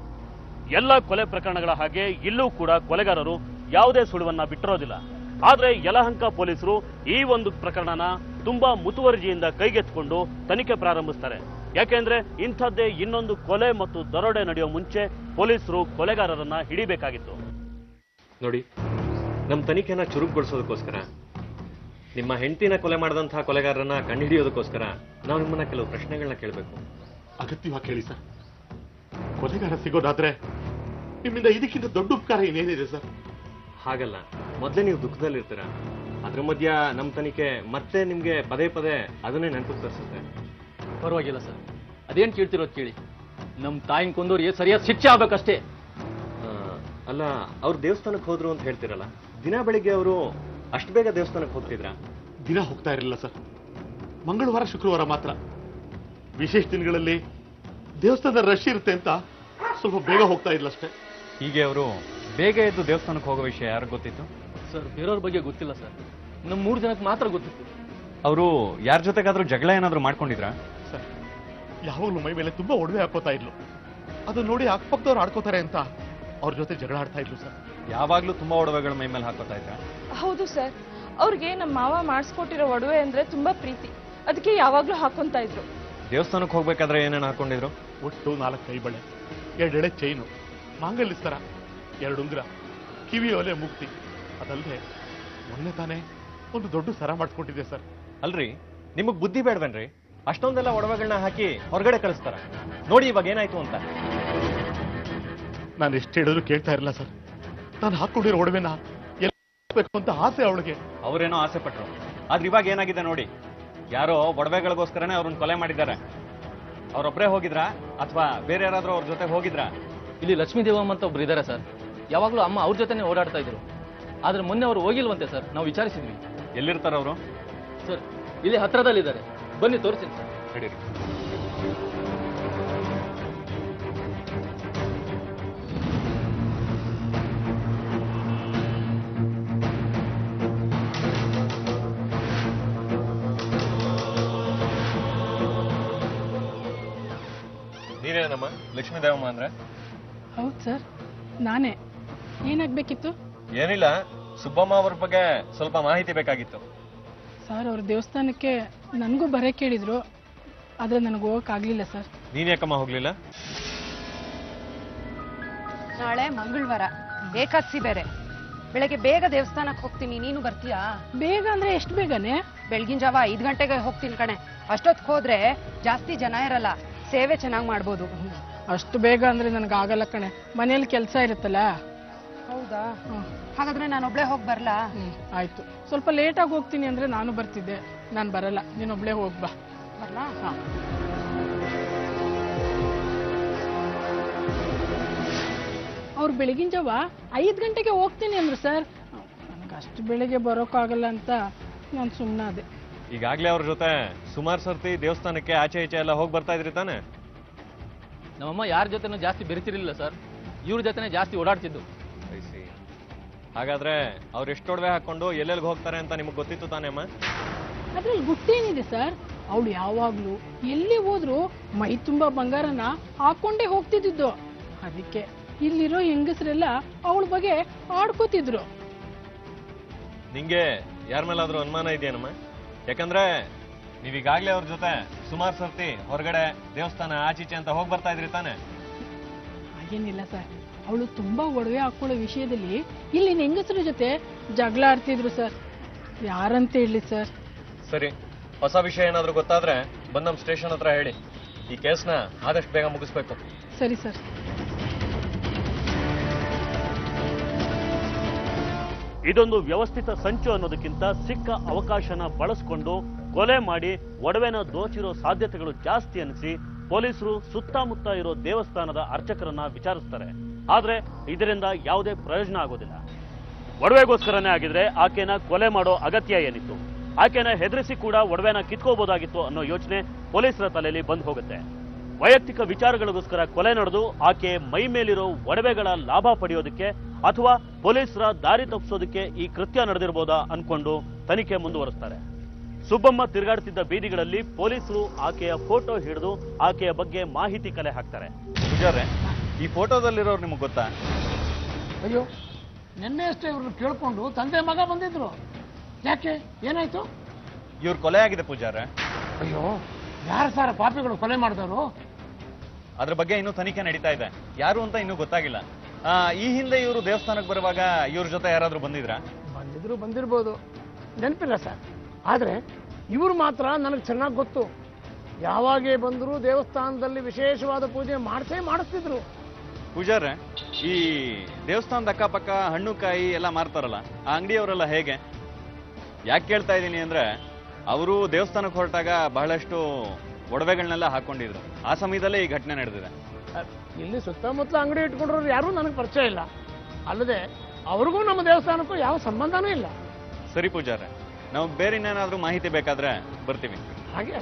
ಎಲ್ಲ ಕೊಲೆ ಪ್ರಕರಣಗಳ ಹಾಗೆ ಇಲ್ಲೂ ಕೂಡ ಕೊಲೆಗಾರರು ಯಾವುದೇ ಸುಳಿವನ್ನ ಬಿಟ್ಟಿರೋದಿಲ್ಲ. ಆದ್ರೆ ಯಲಹಂಕ ಪೊಲೀಸರು ಈ ಒಂದು ಪ್ರಕರಣನ ತುಂಬಾ ಮುತುವರ್ಜಿಯಿಂದ ಕೈಗೆತ್ತಿಕೊಂಡು ತನಿಖೆ ಪ್ರಾರಂಭಿಸ್ತಾರೆ. ಯಾಕೆಂದ್ರೆ ಇಂಥದ್ದೇ ಇನ್ನೊಂದು ಕೊಲೆ ಮತ್ತು ದರೋಡೆ ನಡೆಯೋ ಮುಂಚೆ ಪೊಲೀಸರು ಕೊಲೆಗಾರರನ್ನ ಹಿಡಿಬೇಕಾಗಿತ್ತು. ನೋಡಿ, ನಮ್ಮ ತನಿಖೆನ ಚುರುಕುಗೊಳಿಸೋದಕ್ಕೋಸ್ಕರ, ನಿಮ್ಮ ಹೆಂಡತಿನ ಕೊಲೆ ಮಾಡಿದಂತಹ ಕೊಲೆಗಾರರನ್ನ ಕಂಡುಹಿಡಿಯೋದಕ್ಕೋಸ್ಕರ ನಾವು ನಿಮ್ಮನ್ನ ಕೆಲವು ಪ್ರಶ್ನೆಗಳನ್ನ ಕೇಳಬೇಕು. ಅಗತ್ಯವಾಗಿ ಕೇಳಿ ಸರ್. ಕೊಲೆಗಾರ ಸಿಗೋದಾದ್ರೆ ನಿಮ್ಮಿಂದ ಇದಕ್ಕಿಂತ ದೊಡ್ಡ ಉಪಕಾರ ಏನೇನಿದೆ ಸರ್? ಹಾಗಲ್ಲ, ಮೊದಲೇ ನೀವು ದುಃಖದಲ್ಲಿರ್ತೀರ. ಅದ್ರ ಮಧ್ಯ ನಮ್ಮ ತನಿಖೆ ಮತ್ತೆ ನಿಮ್ಗೆ ಪದೇ ಪದೇ ಅದನ್ನೇ ನೆನಪಿಗೆ ತರಿಸುತ್ತೆ. ಪರವಾಗಿಲ್ಲ ಸರ್, ಅದೇನ್ ಕೇಳ್ತಿರೋದು ಕೇಳಿ. ನಮ್ಮ ತಾಯಿನ ಕೊಂದವ್ರಿಗೆ ಸರಿಯಾದ ಶಿಕ್ಷೆ ಆಗ್ಬೇಕಷ್ಟೇ. ಅಲ್ಲ, ಅವ್ರು ದೇವಸ್ಥಾನಕ್ಕೆ ಹೋದ್ರು ಅಂತ ಹೇಳ್ತಿರಲ್ಲ, ದಿನ ಬೆಳಿಗ್ಗೆ ಅವರು ಅಷ್ಟು ಬೇಗ ದೇವಸ್ಥಾನಕ್ಕೆ ಹೋಗ್ತಿದ್ರ? ದಿನ ಹೋಗ್ತಾ ಇರಲಿಲ್ಲ ಸರ್, ಮಂಗಳವಾರ ಶುಕ್ರವಾರ ಮಾತ್ರ. ವಿಶೇಷ ದಿನಗಳಲ್ಲಿ ದೇವಸ್ಥಾನದ ರಶ್ ಇರುತ್ತೆ ಅಂತ ಸ್ವಲ್ಪ ಬೇಗ ಹೋಗ್ತಾ ಇಲ್ಲ ಅಷ್ಟೇ. ಹೀಗೆ ಅವರು ಬೇಗ ಎದ್ದು ದೇವಸ್ಥಾನಕ್ಕೆ ಹೋಗೋ ವಿಷಯ ಯಾರು ಗೊತ್ತಿತ್ತು? ಸರ್, ಬೇರೆಯವ್ರ ಬಗ್ಗೆ ಗೊತ್ತಿಲ್ಲ ಸರ್, ನಮ್ಮ 3 ಜನಕ್ಕೆ ಮಾತ್ರ ಗೊತ್ತಿತ್ತು. ಅವರು ಯಾರ ಜೊತೆಗಾದ್ರೂ ಜಗಳ ಏನಾದ್ರು ಮಾಡ್ಕೊಂಡಿದ್ರಾ? ಸರ್, ಯಾವಾಗಲೂ ಮೈ ಮೇಲೆ ತುಂಬಾ ಒಡವೆ ಹಾಕೋತಾ ಇದ್ಲು. ಅದು ನೋಡಿ ಅಕ್ಕಪಕ್ಕದವ್ರು ಆಡ್ಕೋತಾರೆ ಅಂತ ಅವ್ರ ಜೊತೆ ಜಗಳ ಆಡ್ತಾ ಇದ್ಲು ಸರ್. ಯಾವಾಗ್ಲೂ ತುಂಬಾ ಒಡವೆಗಳ ಮೈ ಮೇಲೆ ಹಾಕೋತಾ ಇದ್ರ? ಹೌದು ಸರ್, ಅವ್ರಿಗೆ ನಮ್ಮ ಮಾವ ಮಾಡಿಸ್ಕೊಟ್ಟಿರೋ ಒಡವೆ ಅಂದ್ರೆ ತುಂಬಾ ಪ್ರೀತಿ, ಅದಕ್ಕೆ ಯಾವಾಗ್ಲೂ ಹಾಕೊಂತ ಇದ್ರು. ದೇವಸ್ಥಾನಕ್ಕೆ ಹೋಗ್ಬೇಕಾದ್ರೆ ಏನೇನು ಹಾಕೊಂಡಿದ್ರು? ಒಟ್ಟು 4 ಕೈ ಬಳೆ, 2 ಎಳೆ ಚೈನು, ಮಾಂಗಲ್ಯ ಸರ, 2 ಉಂಗುರ, ಕಿವಿ ಒಲೆ ಮುಕ್ತಿ. ಅದಲ್ಲದೆ ಮೊನ್ನೆ ತಾನೇ ಒಂದು ದೊಡ್ಡ ಸರ ಮಾಡಿಸ್ಕೊಟ್ಟಿದೆ ಸರ್. ಅಲ್ರಿ, ನಿಮಗ್ ಬುದ್ಧಿ ಬೇಡವೇನ್ರಿ? ಅಷ್ಟೊಂದೆಲ್ಲ ಒಡವೆಗಳನ್ನ ಹಾಕಿ ಹೊರಗಡೆ ಕಳಿಸ್ತಾರ. ನೋಡಿ ಇವಾಗ ಏನಾಯ್ತು ಅಂತ. ನಾನು ಎಷ್ಟು ಹೇಳಿದ್ರು ಕೇಳ್ತಾ ಇರಲಿಲ್ಲ ಸರ್. ನಾನು ಹಾಕೊಂಡಿರೋ ಒಡವೆನ ಬೇಕು ಅಂತ ಆಸೆ ಅವಳಿಗೆ. ಅವ್ರೇನೋ ಆಸೆ ಪಟ್ರು, ಆದ್ರೆ ಇವಾಗ ಏನಾಗಿದೆ ನೋಡಿ. ಯಾರೋ ಒಡವೆಗಳಿಗೋಸ್ಕರನೇ ಅವ್ರನ್ನ ಕೊಲೆ ಮಾಡಿದ್ದಾರೆ. ಅವ್ರೊಬ್ಬರೇ ಹೋಗಿದ್ರಾ ಅಥವಾ ಬೇರೆ ಯಾರಾದ್ರೂ ಅವ್ರ ಜೊತೆ ಹೋಗಿದ್ರಾ? ಇಲ್ಲಿ ಲಕ್ಷ್ಮೀ ದೇವಮ್ಮ ಅಂತ ಒಬ್ರು ಇದ್ದಾರೆ ಸರ್. ಯಾವಾಗಲೂ ಅಮ್ಮ ಅವ್ರ ಜೊತೆನೇ ಓಡಾಡ್ತಾ ಇದ್ರು. ಆದ್ರೆ ಮೊನ್ನೆ ಅವರು ಹೋಗಿಲ್ವಂತೆ ಸರ್, ನಾವು ವಿಚಾರಿಸಿದ್ವಿ. ಎಲ್ಲಿರ್ತಾರ ಅವರು? ಸರ್, ಇಲ್ಲಿ ಹತ್ರದಲ್ಲಿದ್ದಾರೆ, ಬನ್ನಿ ತೋರಿಸ್ತೀನಿ ಸರ್. ನಡೀರಿ. ನೀವೇನಮ್ಮ ಲಕ್ಷ್ಮೀ ದೇವಮ್ಮ ಅಂದ್ರೆ? ಹೌದು ಸರ್, ನಾನೇ. ಏನಾಗ್ಬೇಕಿತ್ತು? ಏನಿಲ್ಲ, ಸುಬ್ಬಮ್ಮ ಅವ್ರ ಬಗ್ಗೆ ಸ್ವಲ್ಪ ಮಾಹಿತಿ ಬೇಕಾಗಿತ್ತು. ಸರ್, ಅವ್ರ ದೇವಸ್ಥಾನಕ್ಕೆ ನನಗೂ ಬರಕ್ಕೆ ಹೇಳಿದ್ರು, ಆದ್ರೆ ನನಗೆ ಹೋಗಕ್ಕಾಗ್ಲಿಲ್ಲ ಸರ್. ನೀನ್ ಯಾಕಮ್ಮ ಹೋಗ್ಲಿಲ್ಲ? ನಾಳೆ ಮಂಗಳವಾರ, ಏಕಾದಶಿ ಬೇರೆ. ಬೆಳಗ್ಗೆ ಬೇಗ ದೇವಸ್ಥಾನಕ್ಕೆ ಹೋಗ್ತೀನಿ, ನೀನು ಬರ್ತೀಯಾ? ಬೇಗ ಅಂದ್ರೆ ಎಷ್ಟು ಬೇಗನೆ? ಬೆಳಗಿನ ಜಾವ 5 ಗಂಟೆಗೆ ಹೋಗ್ತೀನಿ ಕಣೆ. ಅಷ್ಟೊತ್ತಿಗೆ ಹೋದ್ರೆ ಜಾಸ್ತಿ ಜನ ಇರಲ್ಲ, ಸೇವೆ ಚೆನ್ನಾಗಿ ಮಾಡ್ಬೋದು. ಅಷ್ಟು ಬೇಗ ಅಂದ್ರೆ ನನಗೆ ಆಗಲ್ಲ ಕಣೆ, ಮನೇಲಿ ಕೆಲಸ ಇರುತ್ತಲ್ಲ. ಹೌದಾ? ಹಾಗಾದ್ರೆ ನಾನು ಒಬ್ಳೆ ಹೋಗಿ ಬರ್ಲಾ? ಆಯ್ತು, ಸ್ವಲ್ಪ ಲೇಟಾಗಿ ಹೋಗ್ತೀನಿ ಅಂದ್ರೆ ನಾನು ಬರ್ತಿದ್ದೆ. ನಾನು ಬರಲ್ಲ, ನೀನೊಬ್ಳೆ ಹೋಗ್ಬಾ. ಬರ್ಲಾ? ಅವ್ರು ಬೆಳಗಿನ ಜಾವ 5 ಗಂಟೆಗೆ ಹೋಗ್ತೀನಿ ಅಂದ್ರು ಸರ್. ನನಗೆ ಅಷ್ಟು ಬೆಳಿಗ್ಗೆ ಬರೋಕ್ಕಾಗಲ್ಲ ಅಂತ ನಾನು ಸುಮ್ಮನಾದೆ. ಈಗಾಗ್ಲೇ ಅವ್ರ ಜೊತೆ ಸುಮಾರು ಸರ್ತಿ ದೇವಸ್ಥಾನಕ್ಕೆ ಆಚೆ ಈಚೆ ಎಲ್ಲ ಹೋಗಿ ಬರ್ತಾ ಇದ್ರಿ ತಾನೆ? ನಮ್ಮಮ್ಮ ಯಾರ ಜೊತೆನೂ ಜಾಸ್ತಿ ಬೆರಿತಿರ್ಲಿಲ್ಲ ಸರ್, ಇವ್ರ ಜೊತೆನೆ ಜಾಸ್ತಿ ಓಡಾಡ್ತಿದ್ದು. ಹಾಗಾದ್ರೆ ಅವ್ರು ಎಷ್ಟು ಒಡವೆ ಹಾಕೊಂಡು ಎಲ್ಲೆಲ್ಗೆ ಹೋಗ್ತಾರೆ ಅಂತ ನಿಮಗೆ ಗೊತ್ತಿತ್ತು ತಾನೇ ಅಮ್ಮ? ಅದ್ರಲ್ಲಿ ಗುಟ್ಟೇನಿದೆ ಸರ್, ಅವಳು ಯಾವಾಗ್ಲೂ ಎಲ್ಲಿ ಹೋದ್ರು ಮೈ ತುಂಬಾ ಬಂಗಾರನ ಹಾಕೊಂಡೇ ಹೋಗ್ತಿದ್ದು. ಅದಕ್ಕೆ ಇಲ್ಲಿರೋ ಹೆಂಗಸರೆಲ್ಲ ಅವಳ ಬಗ್ಗೆ ಆಡ್ಕೋತಿದ್ರು. ನಿಂಗೆ ಯಾರ ಮೇಲಾದ್ರೂ ಅನುಮಾನ ಇದೆಯೇನಮ್ಮ? ಯಾಕಂದ್ರೆ ನೀವೀಗಾಗ್ಲೇ ಅವ್ರ ಜೊತೆ ಸುಮಾರು ಸರ್ತಿ ಹೊರಗಡೆ ದೇವಸ್ಥಾನ ಆಚೀಚೆ ಅಂತ ಹೋಗಿ ಬರ್ತಾ ಇದ್ರಿ ತಾನೆ? ಹಾಗೇನಿಲ್ಲ ಸರ್, ಅವಳು ತುಂಬಾ ಒಡವೆ ಹಾಕೊಳ್ಳೋ ವಿಷಯದಲ್ಲಿ ಇಲ್ಲಿನ ಹೆಂಗಸರ ಜೊತೆ ಜಗಳ ಆಡ್ತಿದ್ರು ಸರ್. ಯಾರಂತ ಹೇಳಿ ಸರ್? ಸರಿ, ಹೊಸ ವಿಷಯ ಏನಾದ್ರೂ ಗೊತ್ತಾದ್ರೆ ಬಂದ್ ನಮ್ಮ ಸ್ಟೇಷನ್ ಹತ್ರ ಹೇಳಿ. ಈ ಕೇಸ್ನ ಆದಷ್ಟು ಬೇಗ ಮುಗಿಸ್ಬೇಕು. ಸರಿ ಸರ್. ಇದೊಂದು ವ್ಯವಸ್ಥಿತ ಸಂಚು ಅನ್ನೋದಕ್ಕಿಂತ ಸಿಕ್ಕ ಅವಕಾಶನ ಬಳಸಿಕೊಂಡು ಕೊಲೆ ಮಾಡಿ ಒಡವೆನ ದೋಚಿರೋ ಸಾಧ್ಯತೆಗಳು ಜಾಸ್ತಿ ಅನಿಸಿ ಪೊಲೀಸರು ಸುತ್ತಮುತ್ತ ಇರೋ ದೇವಸ್ಥಾನದ ಅರ್ಚಕರನ್ನ ವಿಚಾರಿಸ್ತಾರೆ. ಆದ್ರೆ ಇದರಿಂದ ಯಾವುದೇ ಪ್ರಯೋಜನ ಆಗೋದಿಲ್ಲ. ಒಡವೆಗೋಸ್ಕರನೇ ಆಗಿದ್ರೆ ಆಕೆನ ಕೊಲೆ ಮಾಡೋ ಅಗತ್ಯ ಏನಿತ್ತು? ಆಕೆನ ಹೆದರಿಸಿ ಕೂಡ ಒಡವೆನ ಕಿತ್ಕೋಬಹುದಾಗಿತ್ತು ಅನ್ನೋ ಯೋಚನೆ ಪೊಲೀಸರ ತಲೆಯಲ್ಲಿ ಬಂದು ಹೋಗುತ್ತೆ. ವೈಯಕ್ತಿಕ ವಿಚಾರಗಳಿಗೋಸ್ಕರ ಕೊಲೆ ನಡೆದು ಆಕೆ ಮೈ ಮೇಲಿರೋ ಒಡವೆಗಳ ಲಾಭ ಪಡೆಯೋದಕ್ಕೆ ಅಥವಾ ಪೊಲೀಸರ ದಾರಿ ತಪ್ಪಿಸೋದಕ್ಕೆ ಈ ಕೃತ್ಯ ನಡೆದಿರಬಹುದಾ ಅನ್ಕೊಂಡು ತನಿಖೆ ಮುಂದುವರಿಸ್ತಾರೆ. ಸುಬ್ಬಮ್ಮ ತಿರುಗಾಡ್ತಿದ್ದ ಬೀದಿಗಳಲ್ಲಿ ಪೊಲೀಸರು ಆಕೆಯ ಫೋಟೋ ಹಿಡಿದು ಆಕೆಯ ಬಗ್ಗೆ ಮಾಹಿತಿ ಕಲೆ ಹಾಕ್ತಾರೆ. ಪೂಜಾರೆ, ಈ ಫೋಟೋದಲ್ಲಿರೋರು ನಿಮಗೆ ಗೊತ್ತಾ? ಅಯ್ಯೋ, ನಿನ್ನೆ ಅಷ್ಟೇ ಇವ್ರನ್ನ ಕೇಳ್ಕೊಂಡು ತಂದೆ ಮಗ ಬಂದಿದ್ರು. ಯಾಕೆ, ಏನಾಯ್ತು? ಇವ್ರ ಕೊಲೆ ಆಗಿದೆ ಪೂಜಾರೆ. ಅಯ್ಯೋ, ಯಾರು ಸಾರ ಪಾಪಿಗಳು ಕೊಲೆ ಮಾಡಿದವರು? ಅದ್ರ ಬಗ್ಗೆ ಇನ್ನೂ ತನಿಖೆ ನಡೀತಾ ಇದೆ. ಯಾರು ಅಂತ ಇನ್ನೂ ಗೊತ್ತಾಗಿಲ್ಲ. ಈ ಹಿಂದೆ ಇವರು ದೇವಸ್ಥಾನಕ್ಕೆ ಬರುವಾಗ ಇವ್ರ ಜೊತೆ ಯಾರಾದ್ರೂ ಬಂದಿದ್ರಾ? ಬಂದಿರ್ಬೋದು, ನೆನಪಿಲ್ಲ ಸರ್. ಆದ್ರೆ ಇವ್ರು ಮಾತ್ರ ನನಗೆ ಚೆನ್ನಾಗಿ ಗೊತ್ತು. ಯಾವಾಗೇ ಬಂದರೂ ದೇವಸ್ಥಾನದಲ್ಲಿ ವಿಶೇಷವಾದ ಪೂಜೆ ಮಾಡಿಸ್ತಿದ್ರು. ಪೂಜಾರೆ, ಈ ದೇವಸ್ಥಾನದ ಅಕ್ಕಪಕ್ಕ ಹಣ್ಣು ಕಾಯಿ ಎಲ್ಲ ಮಾರ್ತಾರಲ್ಲ, ಆ ಅಂಗಡಿಯವರೆಲ್ಲ ಹೇಗೆ? ಯಾಕೆ ಕೇಳ್ತಾ ಇದ್ದೀನಿ ಅಂದ್ರೆ, ಅವರು ದೇವಸ್ಥಾನಕ್ಕೆ ಹೊರಟಾಗ ಬಹಳಷ್ಟು ಒಡವೆಗಳನ್ನೆಲ್ಲ ಹಾಕೊಂಡಿದ್ರು. ಆ ಸಮಯದಲ್ಲೇ ಈ ಘಟನೆ ನಡೆದಿದೆ. ಇಲ್ಲಿ ಸುತ್ತಮುತ್ತ ಅಂಗಡಿ ಇಟ್ಕೊಂಡ್ರು ಯಾರು ನನಗೆ ಪರಿಚಯ ಇಲ್ಲ. ಅಲ್ಲದೆ ಅವ್ರಿಗೂ ನಮ್ಮ ದೇವಸ್ಥಾನಕ್ಕೂ ಯಾವ ಸಂಬಂಧನೂ ಇಲ್ಲ. ಸರಿ ಪೂಜಾರೆ, ನಾವು ಬೇರೆ ಇನ್ನೇನಾದ್ರೂ ಮಾಹಿತಿ ಬೇಕಾದ್ರೆ ಬರ್ತೀವಿ. ಹಾಗೆ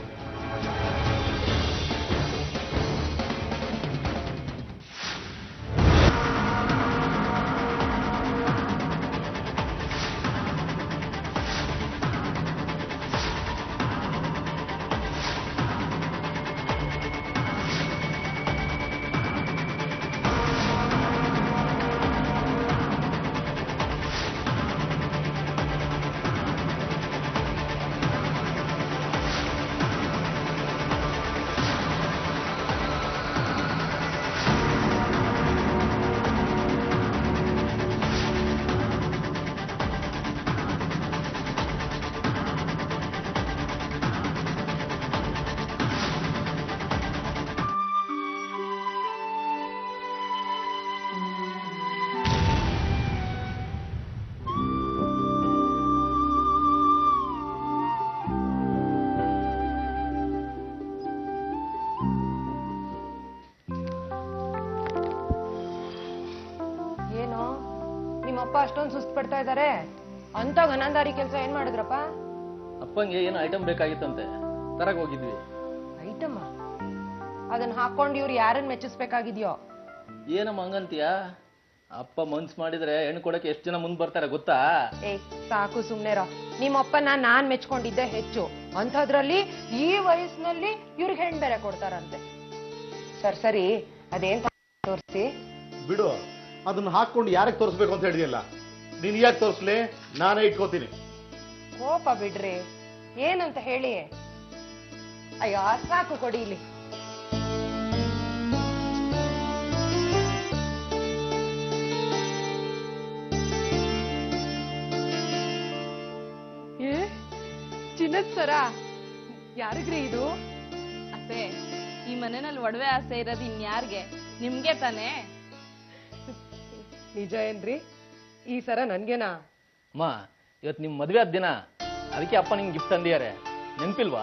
ನಿಮ್ಮಪ್ಪ ಅಷ್ಟೊಂದು ಸುಸ್ತು ಪಡ್ತಾ ಇದ್ದಾರೆ. ಅಂತ ಘನಂದಾರಿ ಕೆಲಸ ಏನ್ ಮಾಡಿದ್ರಪ್ಪ? ಅಪ್ಪಂಗೆ ಏನೋ ಐಟಮ್ ಬೇಕಾಗಿತ್ತಂತೆ, ತರಕ್ ಹೋಗಿದ್ವಿ. ಐಟಮ್? ಅದನ್ನ ಹಾಕೊಂಡು ಇವ್ರು ಯಾರನ್ನ ಮೆಚ್ಚಿಸ್ಬೇಕಾಗಿದ್ಯೋ? ಏನಮ್ಮ ಹಂಗಂತೀಯ? ಅಪ್ಪ ಮನ್ಸ್ ಮಾಡಿದ್ರೆ ಹೆಣ್ಣು ಕೊಡಕ್ಕೆ ಎಷ್ಟು ಜನ ಮುಂದ್ ಬರ್ತಾರೆ ಗೊತ್ತಾ? ಸಾಕು ಸುಮ್ನೆರ. ನಿಮ್ಮಪ್ಪನ ನಾನ್ ಮೆಚ್ಕೊಂಡಿದ್ದೆ ಹೆಚ್ಚು, ಅಂಥದ್ರಲ್ಲಿ ಈ ವಯಸ್ಸಿನಲ್ಲಿ ಇವ್ರಿಗೆ ಹೆಣ್ ಬೇರೆ ಕೊಡ್ತಾರಂತೆ. ಸರಿ ಅದೇನ್ ತೋರಿಸಿ ಬಿಡು. ಅದನ್ನ ಹಾಕೊಂಡು ಯಾರಿಗೆ ತೋರಿಸ್ಬೇಕು ಅಂತ ಹೇಳಿದೆಯಲ್ಲ, ನೀನ್ ಯಾಕೆ ತೋರಿಸ್ಲಿ? ನಾನೇ ಇಟ್ಕೋತೀನಿ. ಕೋಪ ಬಿಡ್ರಿ, ಏನಂತ ಹೇಳಿ. ಅಯ್ಯೋ ಸಾಕು, ಕೊಡಿ ಇಲ್ಲಿ. ಚಿನ್ನದ ಸರ ಯಾರಿಗ್ರಿ ಇದು? ಅತ್ತೆ, ಈ ಮನೆಯಲ್ಲಿ ಒಡವೆ ಆಸೆ ಇರೋದು ಇನ್ಯಾರ್ಗೆ? ನಿಮ್ಗೆ ತಾನೇ? ನಿಜ ಏನ್ರಿ? ಈ ಸರ ನನ್ಗೆನಾ? ಅಮ್ಮ, ಇವತ್ತು ನಿಮ್ ಮದ್ವೆ ಆದ ದಿನ, ಅದಕ್ಕೆ ಅಪ್ಪ ನಿಂಗೆ ಗಿಫ್ಟ್ ತಂದಿದ್ದಾರೆ, ನೆನ್ಪಿಲ್ವಾ?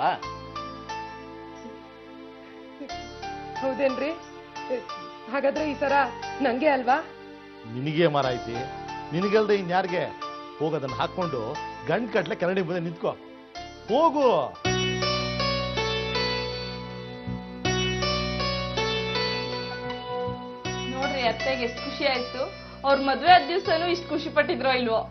ಹೌದೇನ್ರಿ? ಹಾಗಾದ್ರೆ ಈ ಸರ ನಂಗೆ ಅಲ್ವಾ? ನಿನಗೆ ಮಾರಾಯ್ತಿ, ನಿನಗಲ್ದೆ ಇನ್ಯಾರಿಗೆ? ಹೋಗೋದನ್ನ ಹಾಕೊಂಡು ಗಂಡ್ ಕಟ್ಲೆ ಕನ್ನಡಿ ಮುಂದೆ ನಿಂತ್ಕೋ, ಹೋಗು. ನೋಡ್ರಿ ಅತ್ತೆಗೆ ಎಷ್ಟು ಖುಷಿ ಆಯ್ತು. ಅವ್ರ ಮದ್ವೆ ಆದ ದಿವ್ಸನೂ ಇಷ್ಟು ಖುಷಿ ಪಟ್ಟಿದ್ರೋ ಇಲ್ವೋ?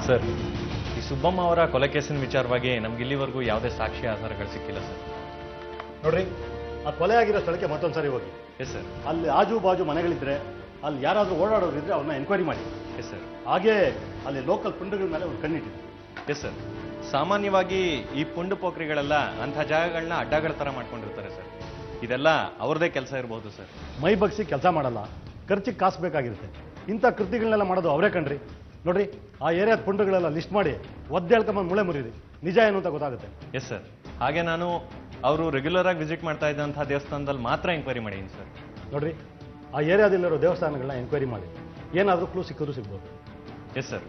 ಸರ್, ಈ ಸುಬ್ಬಮ್ಮ ಅವರ ಕೊಲೆ ಕೇಸಿನ ವಿಚಾರವಾಗಿ ನಮ್ಗೆ ಇಲ್ಲಿವರೆಗೂ ಯಾವುದೇ ಸಾಕ್ಷಿ ಆಧಾರಗಳು ಸಿಕ್ಕಿಲ್ಲ ಸರ್. ನೋಡ್ರಿ, ಆ ಕೊಲೆ ಆಗಿರೋ ಸ್ಥಳಕ್ಕೆ ಮತ್ತೊಂದ್ಸರಿ ಹೋಗಿ. Yes sir. ಅಲ್ಲಿ ಆಜು ಬಾಜು ಮನೆಗಳಿದ್ರೆ, ಅಲ್ಲಿ ಯಾರಾದ್ರೂ ಓಡಾಡೋರಿದ್ರೆ ಅವ್ರನ್ನ ಎನ್ಕ್ವೈರಿ ಮಾಡಿ. Yes sir. ಹಾಗೆ ಅಲ್ಲಿ ಲೋಕಲ್ ಪುಂಡಗಳ ಮೇಲೆ ಒಂದು ಕಣ್ಣಿಟ್ಟಿದೆ. Yes sir. ಸಾಮಾನ್ಯವಾಗಿ ಈ ಪುಂಡು ಪೋಖ್ರಿಗಳೆಲ್ಲ ಅಂಥ ಜಾಗಗಳನ್ನ ಅಡ್ಡಗಳ ತರ ಮಾಡ್ಕೊಂಡಿರ್ತಾರೆ ಸರ್. ಇದೆಲ್ಲ ಅವ್ರದೇ ಕೆಲಸ ಇರಬಹುದು ಸರ್. ಮೈ ಬಗ್ಸಿ ಕೆಲಸ ಮಾಡಲ್ಲ, ಖರ್ಚಿಗೆ ಕಾಸು ಬೇಕಾಗಿರುತ್ತೆ. ಇಂಥ ಕೃತಿಗಳನ್ನೆಲ್ಲ ಮಾಡೋದು ಅವರೇ ಕಣ್ರಿ. ನೋಡ್ರಿ, ಆ ಏರಿಯಾದ ಪುಂಡಗಳೆಲ್ಲ ಲಿಸ್ಟ್ ಮಾಡಿ ಒದ್ದೇಳ್ಕೊಂಬಂದು ಮುಳೆ ಮುರಿರಿ, ನಿಜ ಏನು ಅಂತ ಗೊತ್ತಾಗುತ್ತೆ. Yes sir. ಹಾಗೆ ನಾನು ಅವರು ರೆಗ್ಯುಲರ್ ಆಗಿ ವಿಸಿಟ್ ಮಾಡ್ತಾ ಇದ್ದಂಥ ದೇವಸ್ಥಾನದಲ್ಲಿ ಮಾತ್ರ ಎಂಕ್ವೈರಿ ಮಾಡೀನಿ ಸರ್. ನೋಡ್ರಿ, ಆ ಏರಿಯಾದಲ್ಲಿರೋ ದೇವಸ್ಥಾನಗಳನ್ನ ಎಂಕ್ವೈರಿ ಮಾಡಿ, ಏನಾದರೂ ಕ್ಲೂ ಸಿಕ್ಕಿದ್ರು ಸಿಗ್ಬೋದು. Yes sir.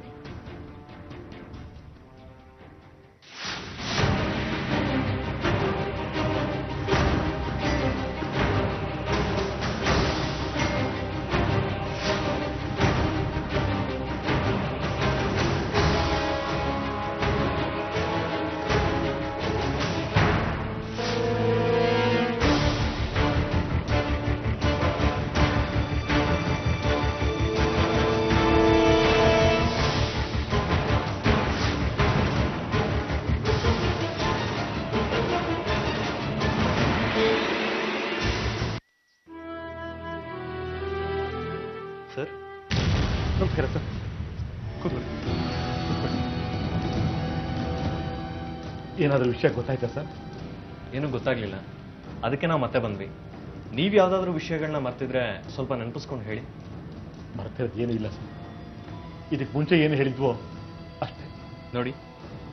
ಸರ್, ನಮಸ್ಕಾರ ಸರ್. ಕೂತ್ಕೊಳ್ಳಿ. ಏನಾದರೂ ವಿಷಯ ಗೊತ್ತಾಯ್ತಾ ಸರ್? ಏನೂ ಗೊತ್ತಾಗ್ಲಿಲ್ಲ, ಅದಕ್ಕೆ ನಾವು ಮತ್ತೆ ಬಂದ್ವಿ. ನೀವು ಯಾವುದಾದ್ರೂ ವಿಷಯಗಳನ್ನ ಮರ್ತಿದ್ರೆ ಸ್ವಲ್ಪ ನೆನಪಿಸ್ಕೊಂಡು ಹೇಳಿ. ಮರ್ತಿರೋದು ಏನೂ ಇಲ್ಲ ಸರ್. ಇದಕ್ಕೆ ಮುಂಚೆ ಏನು ಹೇಳಿದ್ವೋ ಅಷ್ಟೇ. ನೋಡಿ,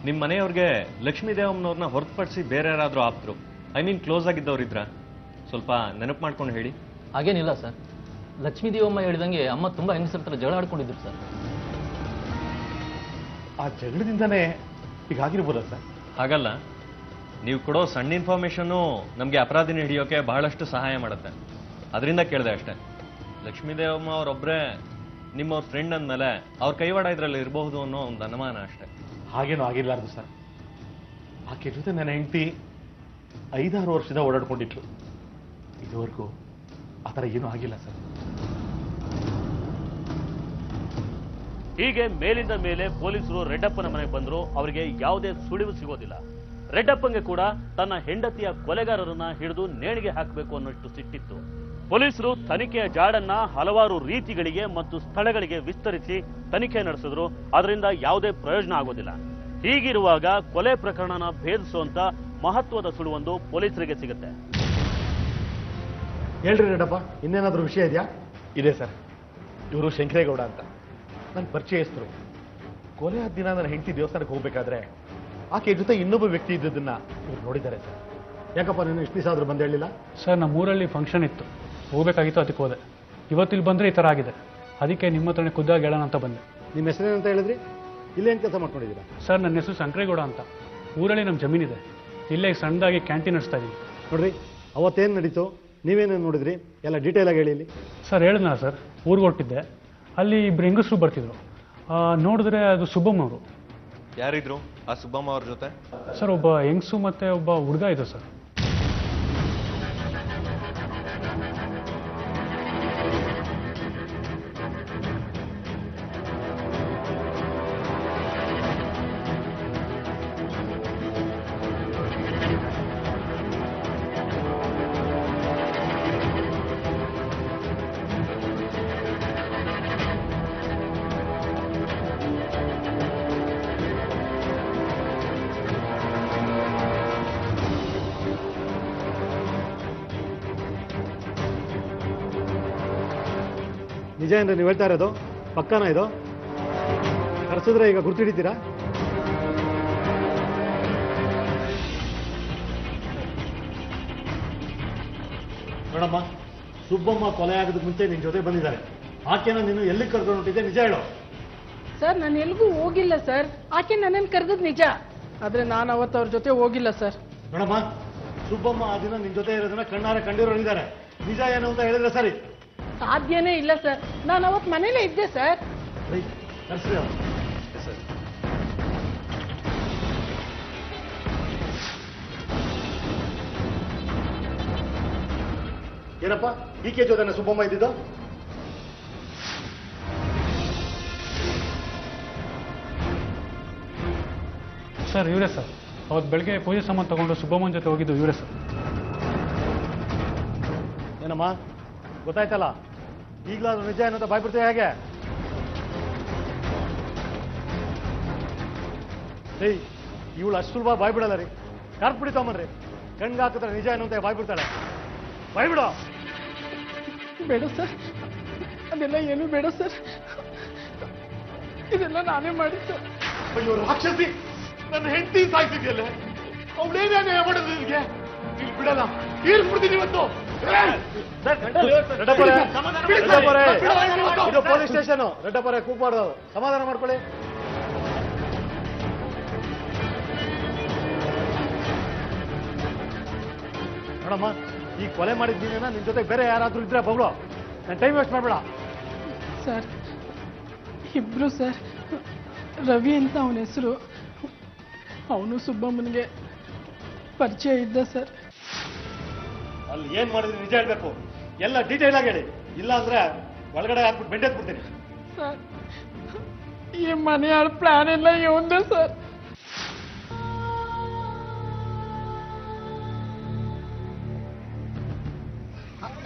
ನಿಮ್ಮ ಮನೆಯವ್ರಿಗೆ ಲಕ್ಷ್ಮೀ ದೇವಮ್ಮನವ್ರನ್ನ ಹೊರತುಪಡಿಸಿ ಬೇರೆ ಯಾರಾದರೂ ಆಪ್ತರು, ಐ ಮೀನ್ ಕ್ಲೋಸ್ ಆಗಿದ್ದವ್ರಿದ್ರ? ಸ್ವಲ್ಪ ನೆನಪು ಮಾಡ್ಕೊಂಡು ಹೇಳಿ. ಹಾಗೇನಿಲ್ಲ ಸರ್. ಲಕ್ಷ್ಮೀ ದೇವಮ್ಮ ಹೇಳಿದಂಗೆ ಅಮ್ಮ ತುಂಬಾ ಹೆಂಗಸರ ಹತ್ರ ಜಗಳ ಆಡ್ಕೊಂಡಿದ್ರು ಸರ್. ಆ ಜಗಳದಿಂದಾನೇ ಹೀಗಾಗಿರ್ಬೋದಾ ಸರ್? ಹಾಗಲ್ಲ, ನೀವು ಕೊಡೋ ಸಣ್ಣ ಇನ್ಫಾರ್ಮೇಶನ್ನು ನಮಗೆ ಅಪರಾಧಿನ ಹಿಡಿಯೋಕೆ ಬಹಳಷ್ಟು ಸಹಾಯ ಮಾಡುತ್ತೆ. ಅದರಿಂದ ಕೇಳಿದೆ ಅಷ್ಟೇ. ಲಕ್ಷ್ಮೀ ದೇವಮ್ಮ ಅವರೊಬ್ಬರೇ ನಿಮ್ಮವ್ರ ಫ್ರೆಂಡ್ ಅಂದಮೇಲೆ ಅವ್ರ ಕೈವಾಡ ಇದರಲ್ಲಿ ಇರಬಹುದು ಅನ್ನೋ ಒಂದು ಅನುಮಾನ ಅಷ್ಟೇ. ಹಾಗೇನೂ ಆಗಿರ್ಲಾರ್ದು ಸರ್. ಆಕೆ ಜೊತೆ ನನ್ನ ಹೆಂಡತಿ 5-6 ವರ್ಷದ ಓಡಾಡ್ಕೊಂಡಿಟ್ರು. ಇದುವರೆಗೂ ಆ ಥರ ಏನೂ ಆಗಿಲ್ಲ ಸರ್. ಹೀಗೆ ಮೇಲಿಂದ ಮೇಲೆ ಪೊಲೀಸರು ರೆಡ್ಡಪ್ಪನ ಮನೆಗೆ ಬಂದ್ರು. ಅವರಿಗೆ ಯಾವುದೇ ಸುಳಿವು ಸಿಗೋದಿಲ್ಲ. ರೆಡ್ಡಪ್ಪಂಗೆ ಕೂಡ ತನ್ನ ಹೆಂಡತಿಯ ಕೊಲೆಗಾರರನ್ನ ಹಿಡಿದು ನೇಣಿಗೆ ಹಾಕಬೇಕು ಅನ್ನೋಷ್ಟು ಸಿಟ್ಟಿತ್ತು. ಪೊಲೀಸರು ತನಿಖೆಯ ಜಾಡನ್ನ ಹಲವಾರು ರೀತಿಗಳಿಗೆ ಮತ್ತು ಸ್ಥಳಗಳಿಗೆ ವಿಸ್ತರಿಸಿ ತನಿಖೆ ನಡೆಸಿದ್ರು. ಅದರಿಂದ ಯಾವುದೇ ಪ್ರಯೋಜನ ಆಗೋದಿಲ್ಲ. ಹೀಗಿರುವಾಗ ಕೊಲೆ ಪ್ರಕರಣನ ಭೇದಿಸುವಂತ ಮಹತ್ವದ ಸುಳುವೊಂದು ಪೊಲೀಸರಿಗೆ ಸಿಗುತ್ತೆ. ಹೇಳ್ರಿ ರೆಡ್ಡಪ್ಪ, ಇನ್ನೇನಾದ್ರೂ ವಿಷಯ ಇದೆಯಾ? ಇದೆ ಸರ್. ಇವರು ಶಂಕರೇಗೌಡ ಅಂತ ನನ್ನ ಪರಿಚಯಸ್ಥರು. ಕೊಲೆ ಆದ ದಿನ ನನ್ನ ಹೆಂಡತಿ ದೇವಸ್ಥಾನಕ್ಕೆ ಹೋಗ್ಬೇಕಾದ್ರೆ ಆಕೆ ಜೊತೆ ಇನ್ನೊಬ್ಬ ವ್ಯಕ್ತಿ ಇದ್ದದನ್ನ ಇವ್ರು ನೋಡಿದ್ದಾರೆ ಸರ್. ಯಾಕಪ್ಪ ನೀನು ಇಷ್ಟು ದಿವಸ ಆದ್ರೂ ಬಂದು ಹೇಳಿಲ್ಲ? ಸರ್, ನಮ್ಮೂರಲ್ಲಿ ಫಂಕ್ಷನ್ ಇತ್ತು, ಹೋಗ್ಬೇಕಾಗಿತ್ತು, ಅದಕ್ಕೆ ಹೋದೆ. ಇವತ್ತಿಲ್ಲಿ ಬಂದರೆ ಈ ಥರ ಆಗಿದೆ. ಅದಕ್ಕೆ ನಿಮ್ಮ ಹತ್ರನೇ ಖುದ್ದಾಗಿ ಹೇಳೋಣ ಅಂತ ಬಂದೆ. ನಿಮ್ಮ ಹೆಸರೇನಂತ ಹೇಳಿದ್ರಿ? ಇಲ್ಲೇನು ಕೆಲಸ ಮಾಡ್ಕೊಂಡಿದ್ದೀರಾ? ಸರ್, ನನ್ನ ಹೆಸರು ಶಂಕರೇಗೌಡ ಅಂತ. ಊರಲ್ಲಿ ನಮ್ಮ ಜಮೀನಿದೆ. ಇಲ್ಲೇ ಸಣ್ಣದಾಗಿ ಕ್ಯಾಂಟೀನ್ ನಡೆಸ್ತಾ ಇದ್ದೀನಿ. ನೋಡ್ರಿ, ಅವತ್ತೇನು ನಡೀತು, ನೀವೇನೇನು ನೋಡಿದ್ರಿ, ಎಲ್ಲ ಡೀಟೇಲ್ ಆಗಿ ಹೇಳಿ. ಸರ್, ಹೇಳಿದ್ನಲ್ಲ ಸರ್, ಊರಿಗೆ ಹೊರಟಿದ್ದೆ. ಅಲ್ಲಿ ಇಬ್ಬರು ಹೆಂಗಸರು ಬರ್ತಿದ್ರು. ನೋಡಿದ್ರೆ ಅದು ಸುಬ್ಬಮ್ಮ ಅವರು. ಯಾರಿದ್ರು ಆ ಸುಬ್ಬಮ್ಮ ಅವ್ರ ಜೊತೆ? ಸರ್, ಒಬ್ಬ ಹೆಂಗಸು ಮತ್ತೆ ಒಬ್ಬ ಹುಡುಗ ಇದ್ರು ಸರ್. ನಿಜ ಅಂದ್ರೆ ನೀವು ಹೇಳ್ತಾ ಇರೋದು ಪಕ್ಕನಾ ಇದು? ಕರೆಸಿದ್ರೆ ಈಗ ಗುರ್ತಿಡಿತೀರಾ? ನೋಡಮ್ಮ, ಸುಬ್ಬಮ್ಮ ಕೊಲೆ ಆಗೋದಕ್ಕೆ ಮುಂಚೆ ನಿನ್ ಜೊತೆ ಬಂದಿದ್ದಾರೆ. ಆಕೆನ ನೀನು ಎಲ್ಲಿ ಕರ್ಕೊಂಡು ಹೊಂಟಿದ್ದೆ ನಿಜ ಹೇಳು. ಸರ್ ನಾನು ಎಲ್ಗೂ ಹೋಗಿಲ್ಲ ಸರ್. ಆಕೆ ನನ್ನನ್ನು ಕರೆದದ್ ನಿಜ, ಆದ್ರೆ ನಾನು ಅವತ್ತು ಅವ್ರ ಜೊತೆ ಹೋಗಿಲ್ಲ ಸರ್. ನೋಡಮ್ಮ, ಸುಬ್ಬಮ್ಮ ಆ ದಿನ ನಿನ್ ಜೊತೆ ಇರೋದನ್ನ ಕಣ್ಣಾರೆ ಕಂಡಿರೋರಿದ್ದಾರೆ. ನಿಜ ಏನು ಅಂತ ಹೇಳಿದ್ರೆ ಸರಿ. ಸಾಧ್ಯನೇ ಇಲ್ಲ ಸರ್, ನಾನು ಅವತ್ತು ಮನೇಲೇ ಇದ್ದೆ ಸರ್. ಕರ್ಸ್ರಿ ಅವ್ರು. ಏನಪ್ಪ ಈಕೆ ಜೊತೆ ಸುಬ್ಬಮ್ಮ ಇದ್ದಿದ್ದು? ಸರ್ ಇವರೇ ಸರ್. ಅವತ್ತು ಬೆಳಗ್ಗೆ ಪೂಜೆ ಸಾಮಾನು ತಗೊಂಡು ಸುಬ್ಬಮ್ಮನ ಜೊತೆ ಹೋಗಿದ್ದು ಇವರೇ ಸರ್. ಏನಮ್ಮ ಗೊತ್ತಾಯ್ತಲ್ಲ, ಈಗಲಾದ್ರೂ ನಿಜ ಏನಂತ ಬಾಯ್ಬಿಡ್ತೀವಿ ಹೇಗೆ? ಏಯ್, ಇವಳು ಅಷ್ಟು ಸುಲಭ ಬಾಯ್ಬಿಡಲ್ಲ ರೀ. ಕಾರ್ಪ್ ಬಿಡಿತಾಮನ್ರಿ, ಕಣ್ಗೆ ಹಾಕಿದ್ರೆ ನಿಜ ಏನು ಅಂತ ಬಾಯ್ಬಿಡ್ತಾಳೆ. ಬಾಯ್ಬಿಡೋ. ಬೇಡ ಸರ್, ಅದೆಲ್ಲ ಏನು ಬೇಡ ಸರ್, ಇದೆಲ್ಲ ನಾನೇ ಮಾಡಿದ್ದು. ಅಯ್ಯೋ ರಾಕ್ಷಸಿ, ನನ್ನ ಹೆಂಡತಿ ಸಾಯ್ತಿದ್ಯಲ್ಲ, ಅವಳೇನೇ ಮಾಡೋದು ನಿನಗೆ? ಇಲ್ಲಿ ಬಿಡಲ್ಲ, ತೀರ್ಸ್ಬಿಡ್ತೀನಿ ಇವತ್ತು. ಇದು ಪೊಲೀಸ್ ಸ್ಟೇಷನ್. ರೆಡ್ಡಪ್ಪರೇ ಕೂಗ್ಬಾರ್ದು, ಸಮಾಧಾನ ಮಾಡ್ಕೊಳ್ಳಿ. ನೋಡಮ್ಮ, ಈ ಕೊಲೆ ಮಾಡಿದ್ದೀನ ನಿನ್ ಜೊತೆ ಬೇರೆ ಯಾರಾದ್ರೂ ಇದ್ರೆ ಬಗಳು, ನಾನು ಟೈಮ್ ವೇಸ್ಟ್ ಮಾಡ್ಬೇಡ. ಸರ್ ಇಬ್ರು ಸರ್, ರವಿ ಅಂತ ಅವನ ಹೆಸರು. ಅವನು ಸುಬ್ಬಮ್ಮನಿಗೆ ಪರಿಚಯ ಇದ್ದ ಸರ್. ಅಲ್ಲಿ ಏನ್ ಮಾಡಿದ್ರಿ ನಿಜ ಹೇಳ್ಬೇಕು, ಎಲ್ಲ ಡೀಟೇಲ್ ಆಗಿ ಹೇಳಿ. ಇಲ್ಲ ಅಂದ್ರೆ ಒಳಗಡೆ ಹಾಕ್ಬಿಟ್ಟು ಬೆಂಡೆತ್ಬಿಡ್ತೀನಿ. ಸರ್ ಈ ಮನೆಯಾಳ ಪ್ಲಾನ್ ಎಲ್ಲ ಇವಂದೆ ಸರ್.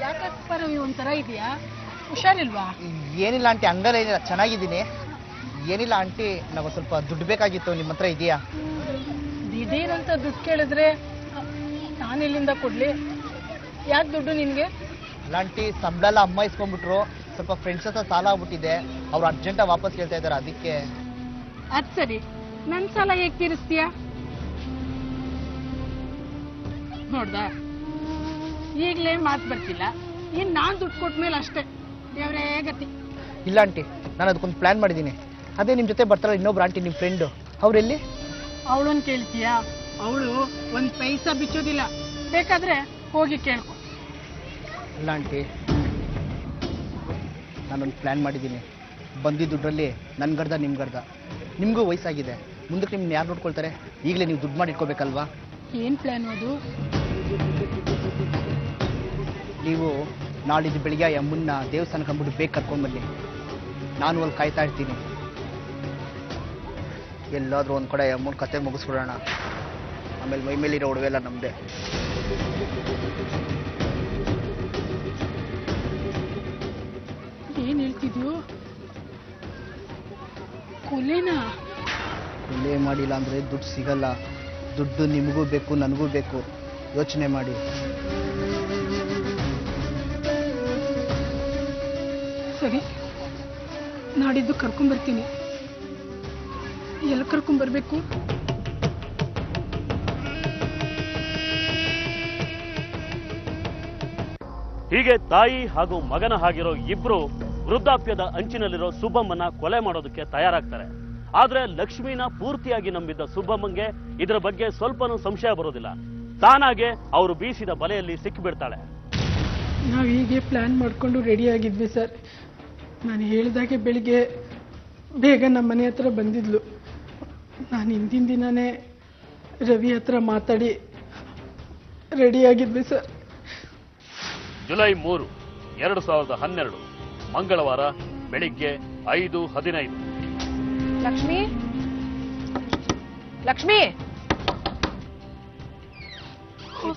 ಯಾಕಪ್ಪ ರವಿ ಒಂಥರ ಇದೆಯಾ? ಹುಷಾರಿಲ್ವಾ? ಏನಿಲ್ಲ ಆಂಟಿ, ಹಂಗಲ್ಲ ಏನಿಲ್ಲ, ಚೆನ್ನಾಗಿದ್ದೀನಿ. ಏನಿಲ್ಲ ಆಂಟಿ, ನಾವು ಸ್ವಲ್ಪ ದುಡ್ಡು ಬೇಕಾಗಿತ್ತು, ನಿಮ್ಮ ಹತ್ರ ಇದೆಯಾ? ದಿಢೀರಂತ ದುಡ್ಡು ಕೇಳಿದ್ರೆ ನಾನೆಲ್ಲಿಂದ ಕೊಡ್ಲಿ? ಯಾಕೆ ದುಡ್ಡು ನಿನ್ಗೆ? ಇಲ್ಲ ಆಂಟಿ, ಸಂಬಳ ಎಲ್ಲ ಅಮ್ಮ ಇಸ್ಕೊಂಡ್ಬಿಟ್ರು. ಸ್ವಲ್ಪ ಫ್ರೆಂಡ್ಸ್ ಹತ್ರ ಸಾಲ ಆಗ್ಬಿಟ್ಟಿದೆ, ಅವ್ರು ಅರ್ಜೆಂಟಾಗಿ ವಾಪಸ್ ಕೇಳ್ತಾ ಇದ್ದಾರೆ, ಅದಕ್ಕೆ. ಅದ್ ಸರಿ, ನನ್ ಸಾಲ ಹೇಗೆ ತೀರಿಸ್ತೀಯ? ನೋಡ್ದ, ಈಗಲೇ ಮಾತು ಬರ್ತಿಲ್ಲ, ಇನ್ ನಾನ್ ದುಡ್ಡು ಕೊಟ್ಮೇಲೆ ಅಷ್ಟೇ ದೇವ್ರೇ ಗತಿ. ಇಲ್ಲ ಆಂಟಿ, ನಾನು ಅದಕ್ಕೊಂದು ಪ್ಲಾನ್ ಮಾಡಿದ್ದೀನಿ. ಅದೇ ನಿಮ್ಮ ಜೊತೆ ಬರ್ತಾರಲ್ಲ ಇನ್ನೊಬ್ರು ಆಂಟಿ, ನಿಮ್ಮ ಫ್ರೆಂಡು, ಅವ್ರೆಲ್ಲಿ? ಅವಳನ್ ಕೇಳ್ತೀಯಾ? ಅವಳು ಒಂದ್ ಪೈಸಾ ಬಿಚ್ಚೋದಿಲ್ಲ, ಬೇಕಾದ್ರೆ ಹೋಗಿ ಕೇಳ್ಕೊ. ಇಲ್ಲ ಆಂಟಿ, ನಾನೊಂದು ಪ್ಲಾನ್ ಮಾಡಿದ್ದೀನಿ. ಬಂದಿದ್ದ ದುಡ್ಡಲ್ಲಿ ನನ್ಗರ್ಧ ನಿಮ್ಗರ್ಧ. ನಿಮಗೂ ವಯಸ್ಸಾಗಿದೆ, ಮುಂದಕ್ಕೆ ನಿಮ್ನ ಯಾರು ನೋಡ್ಕೊಳ್ತಾರೆ? ಈಗಲೇ ನೀವು ದುಡ್ಡು ಮಾಡಿ ಇಟ್ಕೋಬೇಕಲ್ವಾ? ಏನ್ ಪ್ಲಾನ್ ಅದು? ನೀವು ನಾಳಿದ್ದು ಬೆಳಿಗ್ಗೆ ಅಮ್ಮನ್ನ ದೇವಸ್ಥಾನಕ್ಕೆ ಅಂದ್ಬಿಟ್ಟು ಬೇಗ ಕರ್ಕೊಂಡ್ಬನ್ನಿ. ನಾನು ಅಲ್ಲಿ ಕಾಯ್ತಾ ಇರ್ತೀನಿ. ಎಲ್ಲಾದ್ರೂ ಒಂದು ಕಡೆ ಅಮ್ಮನ ಕತೆ ಮುಗಿಸ್ಬಿಡೋಣ, ಆಮೇಲೆ ಮೈ ಮೇಲಿರೋ ಒಡವೆ ಎಲ್ಲ ನಮ್ಮದೇ. ಏನ್ ಹೇಳ್ತಿದ್ಯೋ? ಕೊಲೆನಾ? ಕೊಲೆ ಮಾಡಿಲ್ಲ ಅಂದ್ರೆ ದುಡ್ಡು ಸಿಗಲ್ಲ. ದುಡ್ಡು ನಿಮಗೂ ಬೇಕು, ನನಗೂ ಬೇಕು. ಯೋಚನೆ ಮಾಡಿ. ಸರಿ, ನಾಡಿದ್ದು ಕರ್ಕೊಂಡ್ಬರ್ತೀನಿ. ಎಲ್ಲಿ ಕರ್ಕೊಂಡ್ಬರ್ಬೇಕು? ಹೀಗೆ ತಾಯಿ ಹಾಗೂ ಮಗನ ಹಾಗಿರೋ ಇಬ್ರು ವೃದ್ಧಾಪ್ಯದ ಅಂಚಿನಲ್ಲಿರೋ ಸುಬ್ಬಮ್ಮನ ಕೊಲೆ ಮಾಡೋದಕ್ಕೆ ತಯಾರಾಗ್ತಾರೆ. ಆದ್ರೆ ಲಕ್ಷ್ಮೀನ ಪೂರ್ತಿಯಾಗಿ ನಂಬಿದ್ದ ಸುಬ್ಬಮ್ಮಂಗೆ ಇದರ ಬಗ್ಗೆ ಸ್ವಲ್ಪನೂ ಸಂಶಯ ಬರೋದಿಲ್ಲ. ತಾನಾಗೆ ಅವರು ಬೀಸಿದ ಬಲೆಯಲ್ಲಿ ಸಿಕ್ಕಿಬಿಡ್ತಾಳೆ. ನಾವು ಹೀಗೆ ಪ್ಲಾನ್ ಮಾಡ್ಕೊಂಡು ರೆಡಿ ಆಗಿದ್ವಿ ಸರ್. ನಾನು ಹೇಳಿದಾಗೆ ಬೆಳಿಗ್ಗೆ ಬೇಗ ನಮ್ಮ ಮನೆ ಹತ್ರ ಬಂದಿದ್ಲು. ನಾನು ಹಿಂದಿನ ದಿನನೇ ರವಿ ಹತ್ರ ಮಾತಾಡಿ ರೆಡಿ ಆಗಿದ್ವಿ ಸರ್. ಜುಲೈ 3, 2012 ಮಂಗಳವಾರ ಬೆಳಿಗ್ಗೆ 5:15. ಲಕ್ಷ್ಮಿ, ಲಕ್ಷ್ಮಿ.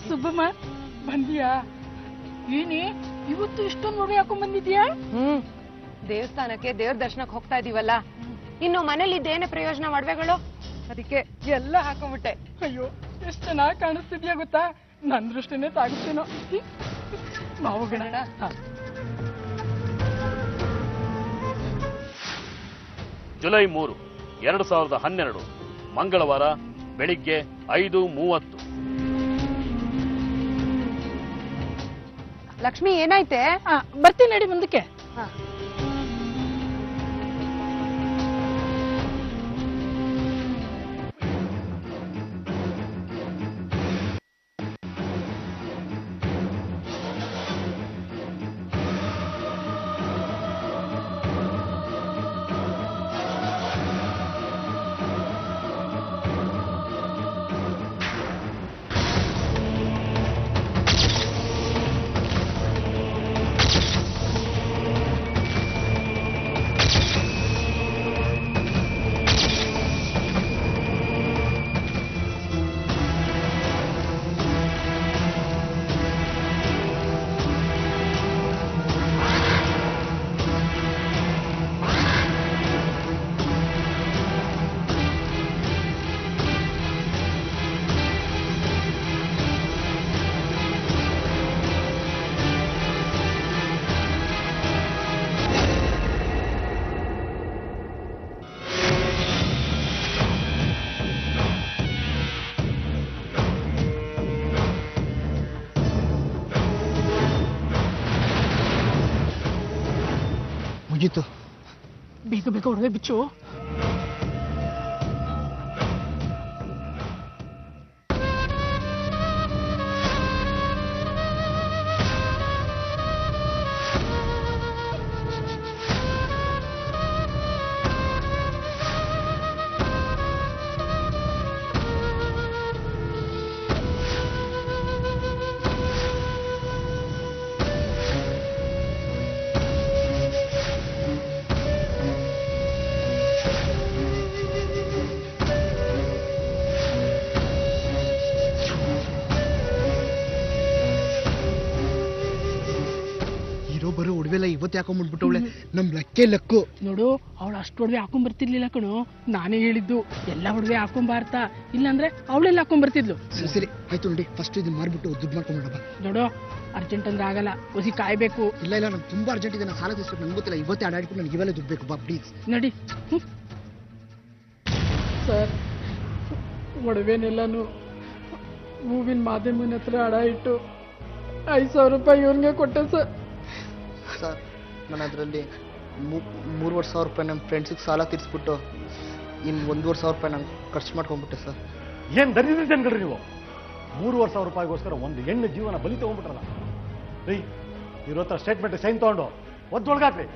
ಸುಬ್ಬಮ್ಮ ಬಂದಿಯಾ? ಏನೇ ಇವತ್ತು ಇಷ್ಟೊಂದು ಒಡವೆ ಹಾಕೊಂಡ್ ಬಂದಿದ್ಯಾ? ದೇವಸ್ಥಾನಕ್ಕೆ ದೇವ್ರ ದರ್ಶನಕ್ಕೆ ಹೋಗ್ತಾ ಇದೀವಲ್ಲ, ಇನ್ನು ಮನೇಲಿ ಇದ್ದೇನೆ ಪ್ರಯೋಜನ ಒಡವೆಗಳು, ಅದಕ್ಕೆ ಎಲ್ಲ ಹಾಕೊಂಡ್ಬಿಟ್ಟೆ. ಅಯ್ಯೋ ಎಷ್ಟು ಚೆನ್ನಾಗಿ ಕಾಣಿಸ್ತಿದ್ಯಾ ಗೊತ್ತಾ? ನನ್ನ ದೃಷ್ಟಿನೇ ತಾಗುತ್ತೇನೋ. ನಾವು ಗಣ ಜುಲೈ 3, 2012 ಮಂಗಳವಾರ ಬೆಳಿಗ್ಗೆ 5:30. ಲಕ್ಷ್ಮಿ ಏನಾಯ್ತೆ? ಬರ್ತೀನಿ ನಡಿ ಮುಂದಕ್ಕೆ. ಮುಗೀತು. ಬೇಗ ಬೇಗ ಒಡವೆ ಬಿಚ್ಚು. ಬರೋ ಒಡವೆಲ್ಲ ಇವತ್ತು ಹಾಕೊಂಡ್ಬಿಟ್ಬಿಟ್ಟವಳೆ. ನಮ್ ಲಕ್ಕೆ ಲಕ್ಕು ನೋಡು, ಅವಳು ಅಷ್ಟು ಒಡವೆ ಹಾಕೊಂಡ್ ಬರ್ತಿರ್ಲಿಲ್ಲ ಕಣು. ನಾನೇ ಹೇಳಿದ್ದು ಎಲ್ಲ ಒಡವೆ ಹಾಕೊಂಬಾರ್ತ, ಇಲ್ಲಾಂದ್ರೆ ಅವಳೆಲ್ಲ ಹಾಕೊಂಡ್ ಬರ್ತಿದ್ಲು. ಸರಿ ಸರಿ ಆಯ್ತು ನೋಡಿ, ಫಸ್ಟ್ ಇದನ್ನ ಮಾರ್ಬಿಟ್ಟು ದುಡ್ಡು ಮಾಡ್ಕೊಂಡ್ಬಿಡಪ್ಪ. ನೋಡು, ಅರ್ಜೆಂಟ್ ಅಂದ್ರೆ ಆಗಲ್ಲ, ಒಸಿ ಕಾಯ್ಬೇಕು. ಇಲ್ಲ ಇಲ್ಲ, ನಂಗೆ ತುಂಬಾ ಅರ್ಜೆಂಟ್ ಇದೆ, ನಾನು ಸಾಲ ತೀರ್ಸ್ಬೇಕು. ನಂಗೆ ಗೊತ್ತಿಲ್ಲ, ಇವತ್ತೇ ಆಡಾಡ್ಬಿಟ್ಟು ನನಗೆ ಇವೆಲ್ಲ ದುಡ್ಡು ಬೇಕು. ಬಾ ಪ್ಲೀಸ್ ನಡಿ. ಸರ್, ಒಡವೆನೆಲ್ಲಾನು ಹೂವಿನ ಮಾಧ್ಯಮನ ಹತ್ರ ಅಡ ಇಟ್ಟು 5,000 ರೂಪಾಯಿ ಇವ್ರಿಗೆ ಕೊಟ್ಟೆ ಸರ್. ಸರ್, ನಾನು ಅದರಲ್ಲಿ 3,500 ರೂಪಾಯಿ ನಮ್ಮ ಫ್ರೆಂಡ್ಸಿಗೆ ಸಾಲ ತೀರಿಸ್ಬಿಟ್ಟು ಇನ್ನು 1,500 ರೂಪಾಯಿ ನಂಗೆ ಖರ್ಚು ಮಾಡ್ಕೊಂಡ್ಬಿಟ್ಟೆ ಸರ್. ಏನ್ ದರಿದ್ರ ಜನಗಳ್ರಿ ನೀವು? 3,500 ರೂಪಾಯಿಗೋಸ್ಕರ ಒಂದು ಹೆಣ್ಣು ಜೀವನ ಬಲಿ ತಗೊಂಡ್ಬಿಟ್ರಲ್ಲ ರೀ. ಇವ್ರ ಹತ್ರ ಸ್ಟೇಟ್ಮೆಂಟ್ ಸೈನ್ ತಗೊಂಡು ಒದ್ದೊಳಗಾಕ್ರಿ.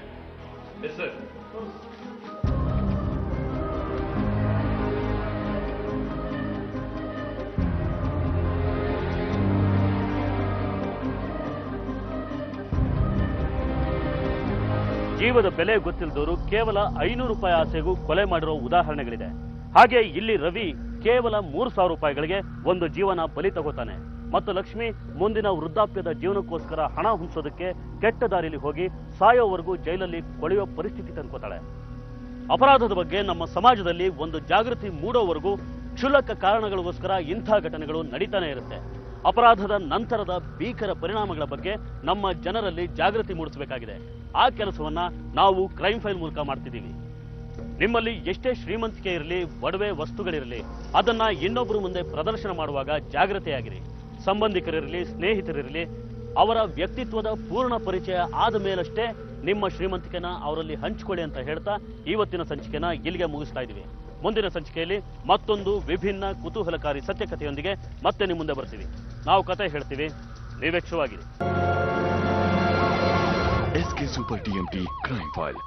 ಜೀವದ ಬೆಲೆ ಗೊತ್ತಿಲ್ಲದವರು ಕೇವಲ 500 ರೂಪಾಯಿ ಆಸೆಗೂ ಕೊಲೆ ಮಾಡಿರೋ ಉದಾಹರಣೆಗಳಿದೆ. ಹಾಗೆ ಇಲ್ಲಿ ರವಿ ಕೇವಲ 3,000 ರೂಪಾಯಿಗಳಿಗೆ ಒಂದು ಜೀವನ ಬಲಿ ತಗೋತಾನೆ. ಮತ್ತು ಲಕ್ಷ್ಮಿ ಮುಂದಿನ ವೃದ್ಧಾಪ್ಯದ ಜೀವನಕ್ಕೋಸ್ಕರ ಹಣ ಹೊಂದಿಸೋದಕ್ಕೆ ಕೆಟ್ಟ ದಾರಿಯಲ್ಲಿ ಹೋಗಿ ಸಾಯೋವರೆಗೂ ಜೈಲಲ್ಲಿ ಕೊಳೆಯೋ ಪರಿಸ್ಥಿತಿ ತಂದ್ಕೋತಾಳೆ. ಅಪರಾಧದ ಬಗ್ಗೆ ನಮ್ಮ ಸಮಾಜದಲ್ಲಿ ಒಂದು ಜಾಗೃತಿ ಮೂಡೋವರೆಗೂ ಕ್ಷುಲ್ಲಕ ಕಾರಣಗಳಿಗೋಸ್ಕರ ಇಂಥ ಘಟನೆಗಳು ನಡೀತಾನೆ ಇರುತ್ತೆ. ಅಪರಾಧದ ನಂತರದ ಭೀಕರ ಪರಿಣಾಮಗಳ ಬಗ್ಗೆ ನಮ್ಮ ಜನರಲ್ಲಿ ಜಾಗೃತಿ ಮೂಡಿಸಬೇಕಾಗಿದೆ. ಆ ಕೆಲಸವನ್ನ ನಾವು ಕ್ರೈಮ್ ಫೈಲ್ ಮೂಲಕ ಮಾಡ್ತಿದ್ದೀವಿ. ನಿಮ್ಮಲ್ಲಿ ಎಷ್ಟೇ ಶ್ರೀಮಂತಿಕೆ ಇರಲಿ, ಒಡವೆ ವಸ್ತುಗಳಿರಲಿ, ಅದನ್ನ ಇನ್ನೊಬ್ಬರು ಮುಂದೆ ಪ್ರದರ್ಶನ ಮಾಡುವಾಗ ಜಾಗೃತೆಯಾಗಿರಿ. ಸಂಬಂಧಿಕರಿರಲಿ, ಸ್ನೇಹಿತರಿರಲಿ, ಅವರ ವ್ಯಕ್ತಿತ್ವದ ಪೂರ್ಣ ಪರಿಚಯ ಆದ ಮೇಲಷ್ಟೇ ನಿಮ್ಮ ಶ್ರೀಮಂತಿಕೆನ ಅವರಲ್ಲಿ ಹಂಚಿಕೊಳ್ಳಿ ಅಂತ ಹೇಳ್ತಾ ಇವತ್ತಿನ ಸಂಚಿಕೆನ ಇಲ್ಲಿಗೆ ಮುಗಿಸ್ತಾ ಇದ್ದೀವಿ. ಮುಂದಿನ ಸಂಚಿಕೆಯಲ್ಲಿ ಮತ್ತೊಂದು ವಿಭಿನ್ನ ಕುತೂಹಲಕಾರಿ ಸತ್ಯಕಥೆಯೊಂದಿಗೆ ಮತ್ತೆ ನಿಮ್ಮ ಮುಂದೆ ಬರ್ತೀವಿ. ನಾವು ಕತೆ ಹೇಳ್ತೀವಿ, ನೀವೆಚ್ಚವಾಗಿರಿ. SK Super TMT Crime File.